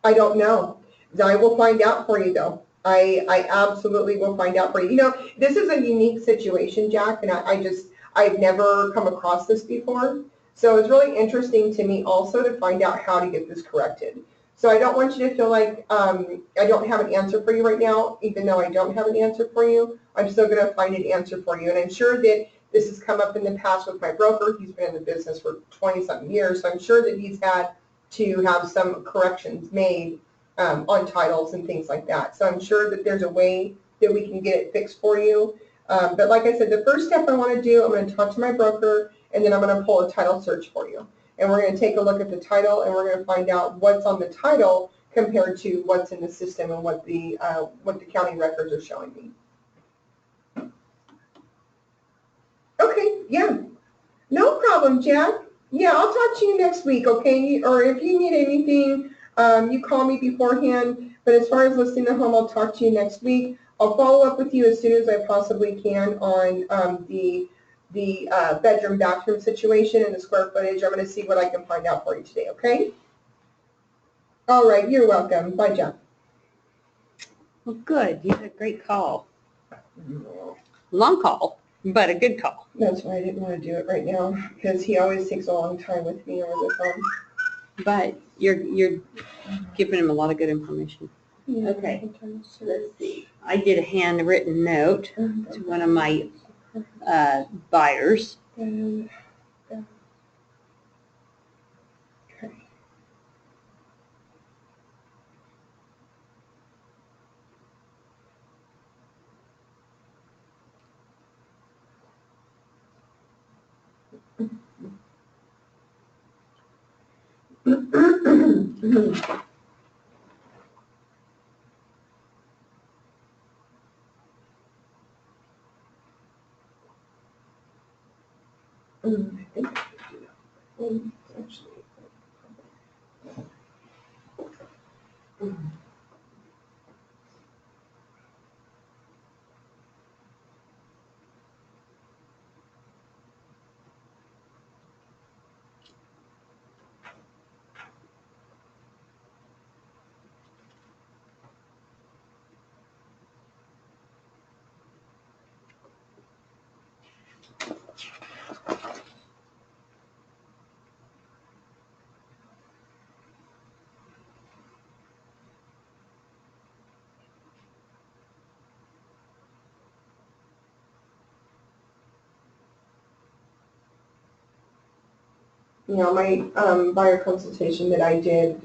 I don't know. I will find out for you, though. I absolutely will find out for you. You know, this is a unique situation, Jack, and I've never come across this before. So it's really interesting to me also to find out how to get this corrected. So I don't want you to feel like I don't have an answer for you right now, even though I don't have an answer for you. I'm still going to find an answer for you. And I'm sure that this has come up in the past with my broker. He's been in the business for 20-something years, so I'm sure that he's had to have some corrections made on titles and things like that. So I'm sure that there's a way that we can get it fixed for you. But like I said, the first step I want to do, I'm going to talk to my broker, and then I'm going to pull a title search for you. And we're going to take a look at the title, and we're going to find out what's on the title compared to what's in the system and what the county records are showing me. Okay, yeah. No problem, Jack. Yeah, I'll talk to you next week, okay? Or if you need anything, you call me beforehand. But as far as listing the home, I'll talk to you next week. I'll follow up with you as soon as I possibly can on the bedroom bathroom situation and the square footage. I'm going to see what I can find out for you today, okay? All right, you're welcome. Bye, Jack. Well, good. You had a great call. Long call, but a good call. That's why I didn't want to do it right now, because he always takes a long time with me over the phone. But you're giving him a lot of good information. Yeah, Okay, so let's see. I did a handwritten note to one of my buyers. Okay. I think I could do that. Actually. You know, my buyer consultation that I did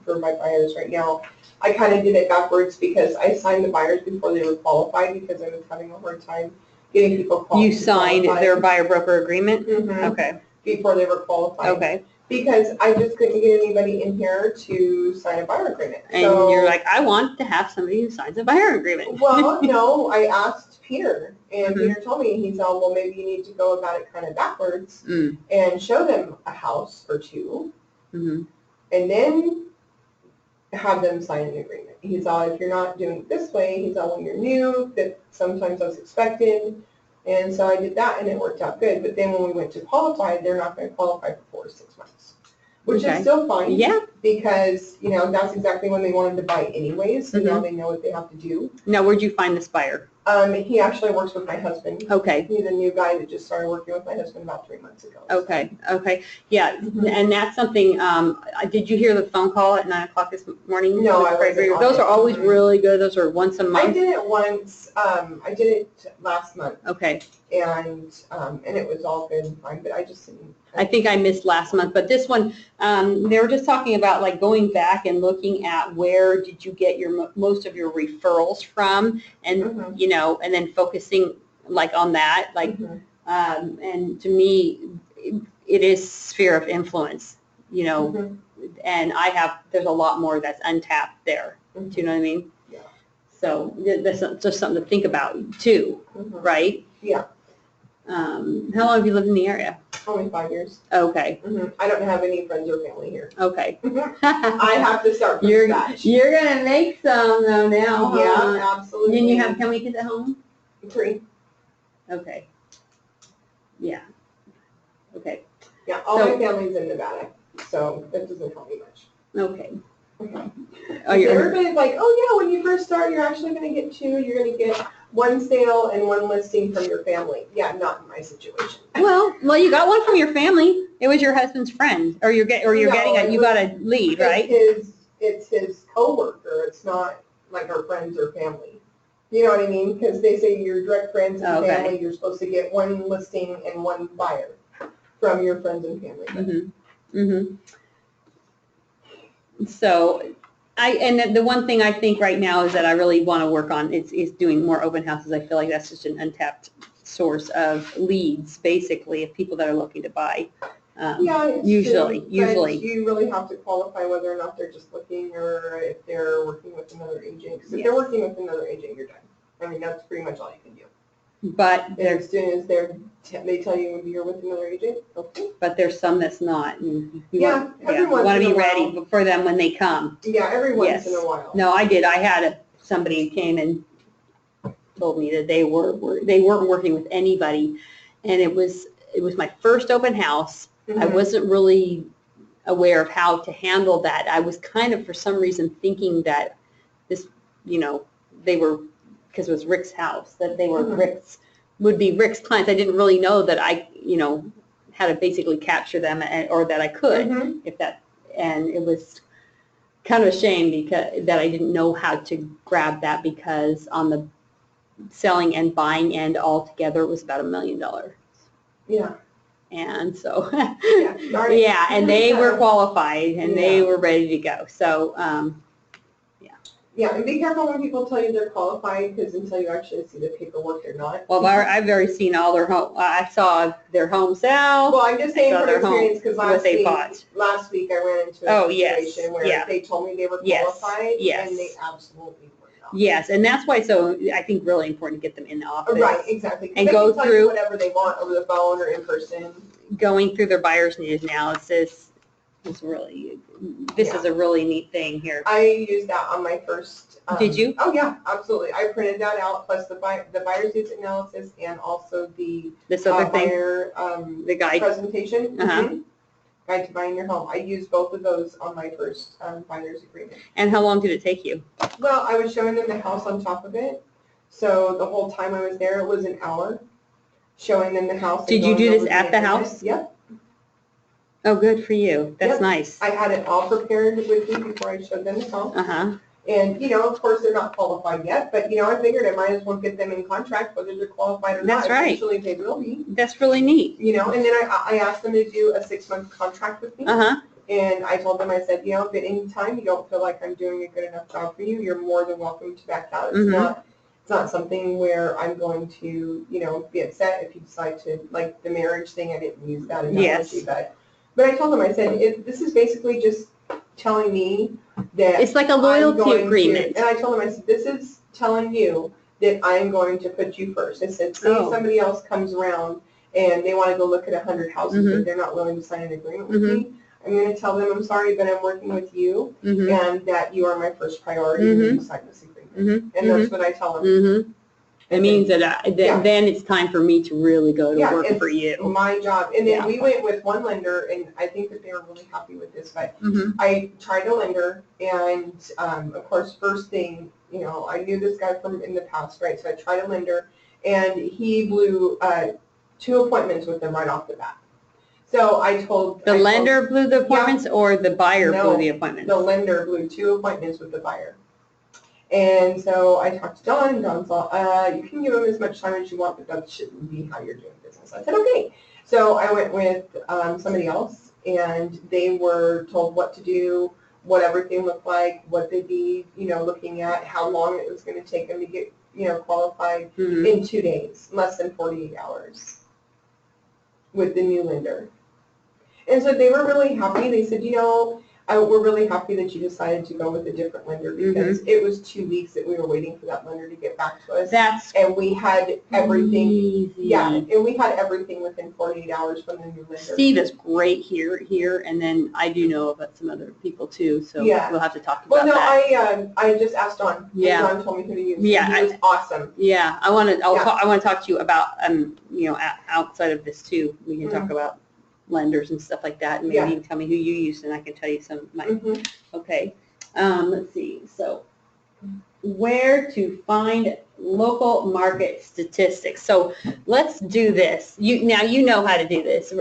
for my buyers right now, I kind of did it backwards because I signed the buyers before they were qualified because I was having a hard time getting people qualified. You signed their buyer broker agreement? Okay. Before they were qualified. Okay. Because I just couldn't get anybody in here to sign a buyer agreement. And you're like, I want to have somebody who signs a buyer agreement. Well, no, I asked Peter, and Peter told me, he said, well, maybe you need to go about it kind of backwards and show them a house or two, and then have them sign an agreement. He said, if you're not doing it this way, he said, when you're new, that sometimes that's expected. And so I did that, and it worked out good. But then when we went to qualify, they're not going to qualify for 4 to 6 months, which is still fine. Yeah. Because, you know, that's exactly when they wanted to buy anyways, so now they know what they have to do. Now, where'd you find this buyer? He actually works with my husband. Okay. He's a new guy that just started working with my husband about 3 months ago. Okay. Okay. Yeah. And that's something, did you hear the phone call at 9 o'clock this morning? No, I wasn't. Those are always really good. Those are once a month. I did it once. I did it last month. Okay. And it was all good and fine, but I just didn't. I think I missed last month, but this one, they were just talking about like going back and looking at where did you get your most of your referrals from, and you know, and then focusing like on that, like, and to me, it is sphere of influence, you know, and there's a lot more that's untapped there. Do you know what I mean? Yeah. So that's just something to think about too, right? Yeah. How long have you lived in the area? Only 5 years. Okay. I don't have any friends or family here. Okay. I have to start from scratch. You're gonna make some though now. Yeah, absolutely. Then you have how many kids at home? 3. Okay. Yeah. Okay. Yeah, all my family's in Nevada, so that doesn't help me much. Okay. Everybody's like, oh yeah, when you first start, you're actually going to get 2. You're going to get 1 sale and 1 listing from your family. Yeah, not in my situation. Well, you got one from your family. It was your husband's friend, or you got a lead, right? It's his coworker. It's not like our friends or family. You know what I mean? Because they say your direct friends and family, you're supposed to get 1 listing and 1 buyer from your friends and family. So, the one thing I think right now is that I really want to work on is doing more open houses. I feel like that's just an untapped source of leads, basically, of people that are looking to buy. Usually. But you really have to qualify whether or not they're just looking or if they're working with another agent. Because if they're working with another agent, you're done. I mean, that's pretty much all you can do. But as soon as they tell you you're with another agent, okay. But there's some that's not. And you want to be ready for them when they come. Yeah, every once in a while. No, I did. I had somebody came and told me that they weren't working with anybody, and it was my first open house. I wasn't really aware of how to handle that. I was kind of, for some reason, thinking that this, you know, they were, because it was Rick's house, that they were would be Rick's clients. I didn't really know that I, you know, how to basically capture them, or that I could, and it was kind of a shame because that I didn't know how to grab that, because on the selling and buying end altogether it was about $1 million. Yeah. And so, and they were qualified and they were ready to go. So, Yeah, and be careful when people tell you they're qualified, because until you actually see the paperwork, they're not. Well, I've already seen all their home. I saw their home sell. Well, I'm just saying from experience, because last week I ran into a situation where they told me they were qualified, and they absolutely were office. Yes, and that's why so I think really important to get them in the office. Right, exactly. 'Cause And they go can tell you through whatever they want over the phone or in person. going through their buyer's need analysis is really, this is a really neat thing here. I used that on my first. Did you? Oh yeah, absolutely. I printed that out plus the buyer's needs analysis and also the This other thing, buyer the guide. presentation. Uh-huh. Mhm. Guide to buying your home. I used both of those on my first buyer's agreement. And how long did it take you? Well, I was showing them the house on top of it. So the whole time I was there, it was an hour showing them the house. Did you do this at the house? Yep. Oh, good for you. That's Yep. nice. I had it all prepared with me before I showed them the house. Uh-huh. And, you know, of course, they're not qualified yet, but, you know, I figured I might as well get them in contract, whether they're qualified or not. That's right. Eventually, they will be, That's really neat. you know, and then I asked them to do a 6-month contract with me. Uh-huh. And I told them, I said, you know, if at any time you don't feel like I'm doing a good enough job for you, you're more than welcome to back out. Mhm. It's not something where I'm going to, you know, be upset if you decide to, like the marriage thing, I didn't use that analogy, Yes. but I told them, I said, this is basically just telling me that It's like a I'm loyalty going to- agreement. and I told them, I said, this is telling you that I am going to put you first. I said, say Oh. somebody else comes around and they want to go look at 100 houses, Mhm. but they're not willing to sign an agreement with Mhm. me. I'm going to tell them, I'm sorry, but I'm working with you Mm-hmm. and that you are my first priority when you sign this agreement. Mm-hmm. And that's what I tell them. Mm-hmm. It means that Yeah. then it's time for me to really go to Yeah, work it's for you. my job. And then Yeah. we went with one lender, and I think that they were really happy with this, but Mm-hmm. I tried a lender, and of course, first thing, you know, I knew this guy from in the past, right? So I tried a lender, and he blew 2 appointments with them right off the bat. So I told The lender blew the appointments or the buyer No, blew the appointments? the lender blew 2 appointments with the buyer. And so I talked to Don, and Don's all, you can give him as much time as you want, but that shouldn't be how you're doing business. I said, okay. So I went with somebody else, and they were told what to do, what everything looked like, what they'd be, you know, looking at, how long it was going to take them to get, you know, qualified Mhm. in 2 days, less than 48 hours with the new lender. And so they were really happy. They said, you know, we're really happy that you decided to go with a different lender because it was 2 weeks that we were waiting for that lender to get back to us. That's And we had everything, easy. yeah, and we had everything within 48 hours from the new lender. Steve is great here, and then I do know about some other people too, so Yeah. we'll have to talk Well, about no, that. I just asked Don. Yeah. And Don told me who to use. Yeah, And he was awesome. Yeah, I want to. Yeah. I want to talk to you about you know, outside of this too. We can talk about lenders and stuff like that, and maybe you can tell me who you used, and I can tell you some of my. Okay, let's see. So, where to find local market statistics? So let's do this. You know how to do this,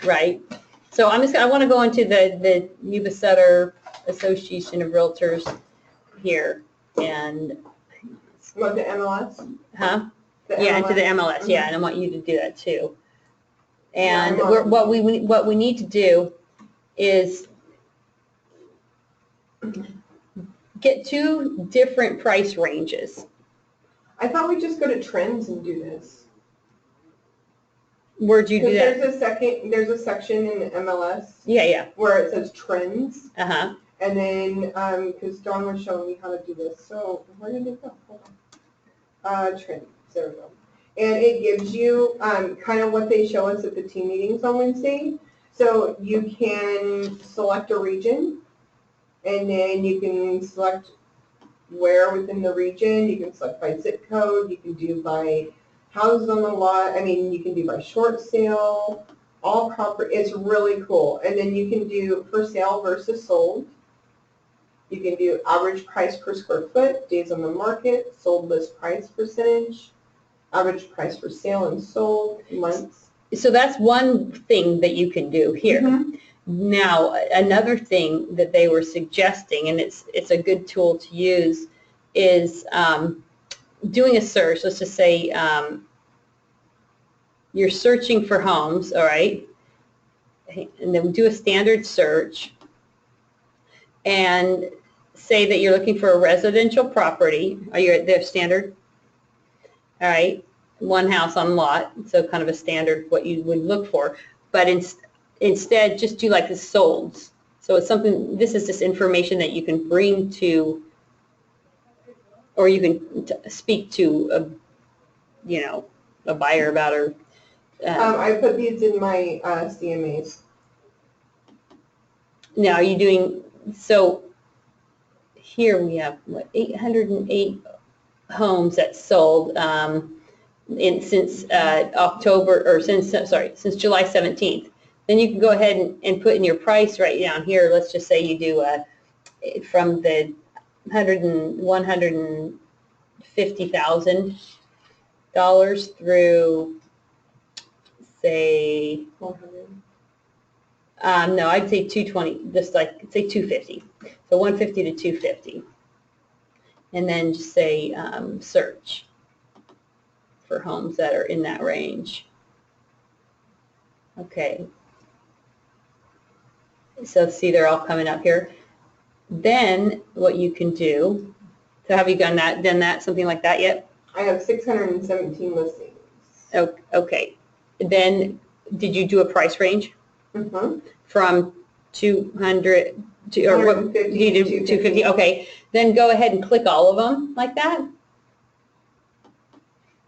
right? So I want to go into the Yuba Sutter Association of Realtors here, and What, the MLS? huh? The Yeah, into the MLS? MLS. Yeah, and I want you to do that too. And Yeah, I'm on. what we need to do is get 2 different price ranges. I thought we'd just go to trends and do this. Where'd you do Because that? there's a section in the MLS Yeah. where it says trends. Uh-huh. And then, because Dawn was showing me how to do this, so where did it go? Hold on. Trends, there we go. And it gives you kind of what they show us at the team meetings on Wednesday. So you can select a region, and then you can select where within the region. You can select by zip code. You can do by houses on the lot. I mean, you can do by short sale, all property. It's really cool. And then you can do for sale versus sold. You can do average price per square foot, days on the market, sold list price percentage, average price for sale and sold, months. So that's one thing that you can do here. Now, another thing that they were suggesting, and it's a good tool to use, is doing a search. Let's just say you're searching for homes, all right? And then do a standard search and say that you're looking for a residential property. Are you at their standard? All right, 1 house on lot, so kind of a standard what you would look for. But instead, just do like the solds. So it's something, this is just information that you can bring to or you can speak to a buyer about her. I put these in my CMAs. Now, are you doing, so here we have, what, 808 homes that sold since October, or since July 17th. Then you can go ahead and put in your price right down here. Let's just say you do from the $150,000 through, say, 100. no, I'd say 220, just like, say 250. So 150 to 250. And then just say search for homes that are in that range. Okay. So see, they're all coming up here. Then what you can do, so have you done that, something like that yet? I have 617 listings. Okay. Then did you do a price range? Mm-hmm. From 200 to, or what, you did 250? Okay. Then go ahead and click all of them like that.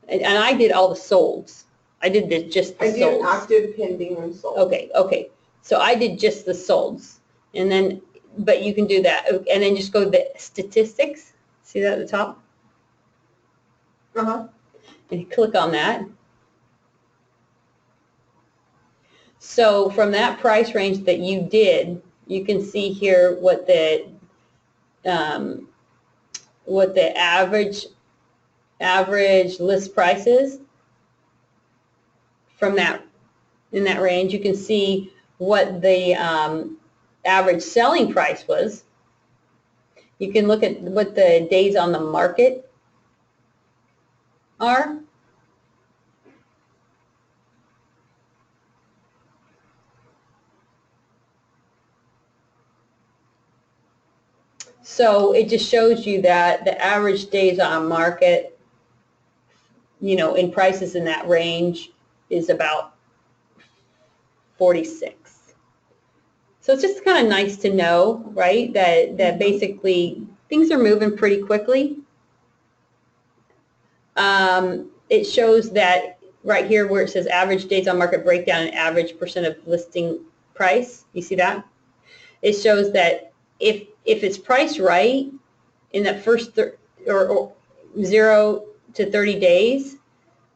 And I did all the solds. I did just the solds. I do active, pending, and sold. Okay. So I did just the solds. And then, but you can do that. And then just go to the statistics. See that at the top? Uh-huh. And click on that. So from that price range that you did, you can see here what the average list price is from that, in that range. You can see what the average selling price was. You can look at what the days on the market are. So it just shows you that the average days on market, in prices in that range is about 46. So it's just kind of nice to know, right, that basically things are moving pretty quickly. It shows that right here where it says average days on market breakdown and average percent of listing price, you see that? It shows that if it's priced right in that first or 0 to 30 days,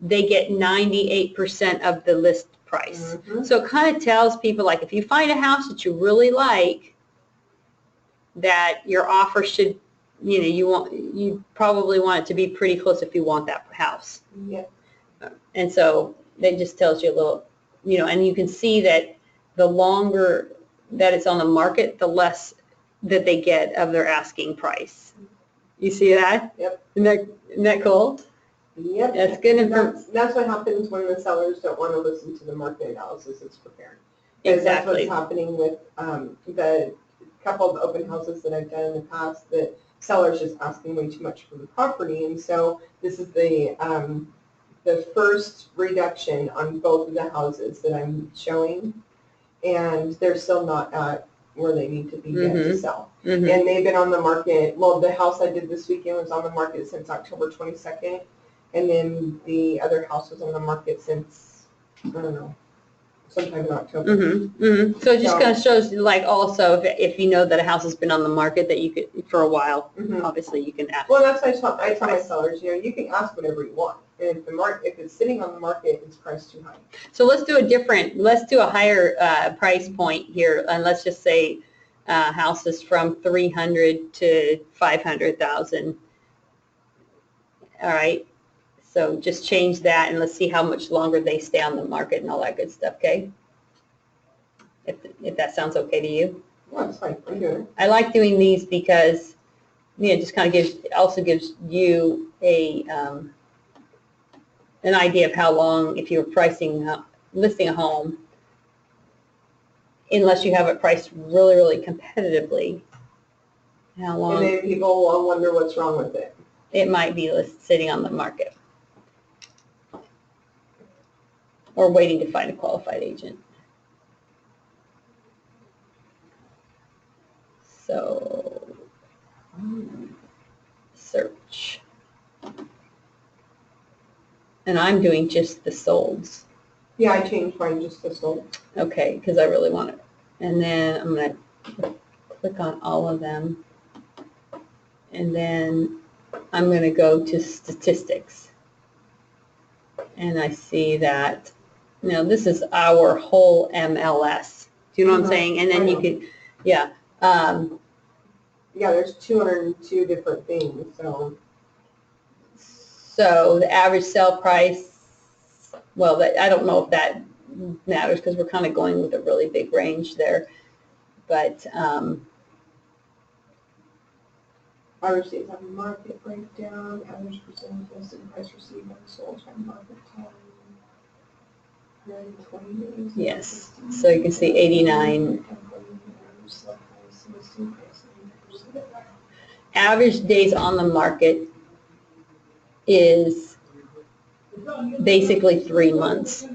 they get 98% of the list price. Mm-hmm. So it kind of tells people, like, if you find a house that you really like, that your offer should, you probably want it to be pretty close if you want that house. Yeah. And so that just tells you a little, and you can see that the longer that it's on the market, the less that they get of their asking price. You see that? Yep. Isn't that cool? Yep. That's good. That's what happens when the sellers don't want to listen to the market analysis it's prepared. Exactly. That's what's happening with the couple of open houses that I've done in the past, that sellers just asking way too much for the property. And so this is the first reduction on both of the houses that I'm showing, and they're still not at where they need to be yet to sell. Mm-hmm. And they've been on the market, well, the house I did this weekend was on the market since October 22nd, and then the other house was on the market since, I don't know, sometime in October. Mm-hmm. Mm-hmm. So it just kind of shows, like, also if you know that a house has been on the market that you could, for a while, obviously you can ask. Well, that's why I tell my sellers, you can ask whatever you want. And if it's sitting on the market, it's priced too high. So let's do a higher price point here, and let's just say houses from 300 to 500,000. All right. So just change that, and let's see how much longer they stay on the market and all that good stuff. Okay. If that sounds okay to you. Well, that's fine. I'm doing it. I like doing these because, it just kind of gives you an idea of how long, if you're listing a home, unless you have it priced really, really competitively, how long. And then people will wonder what's wrong with it. It might be sitting on the market or waiting to find a qualified agent. So, search. And I'm doing just the solds. Yeah, I changed mine just to sold. Okay, because I really want it. And then I'm going to click on all of them. And then I'm going to go to statistics. And I see that, you know, this is our whole MLS. Do you know what I'm saying? And then you can, yeah. Yeah, there's 202 different things, so. So the average sale price, well, I don't know if that matters because we're kind of going with a really big range there. But Average days on market breakdown, average percentage listed price received on sold time market time. 120 days. yes, so you can see 89. Average days on the market is basically 3 months.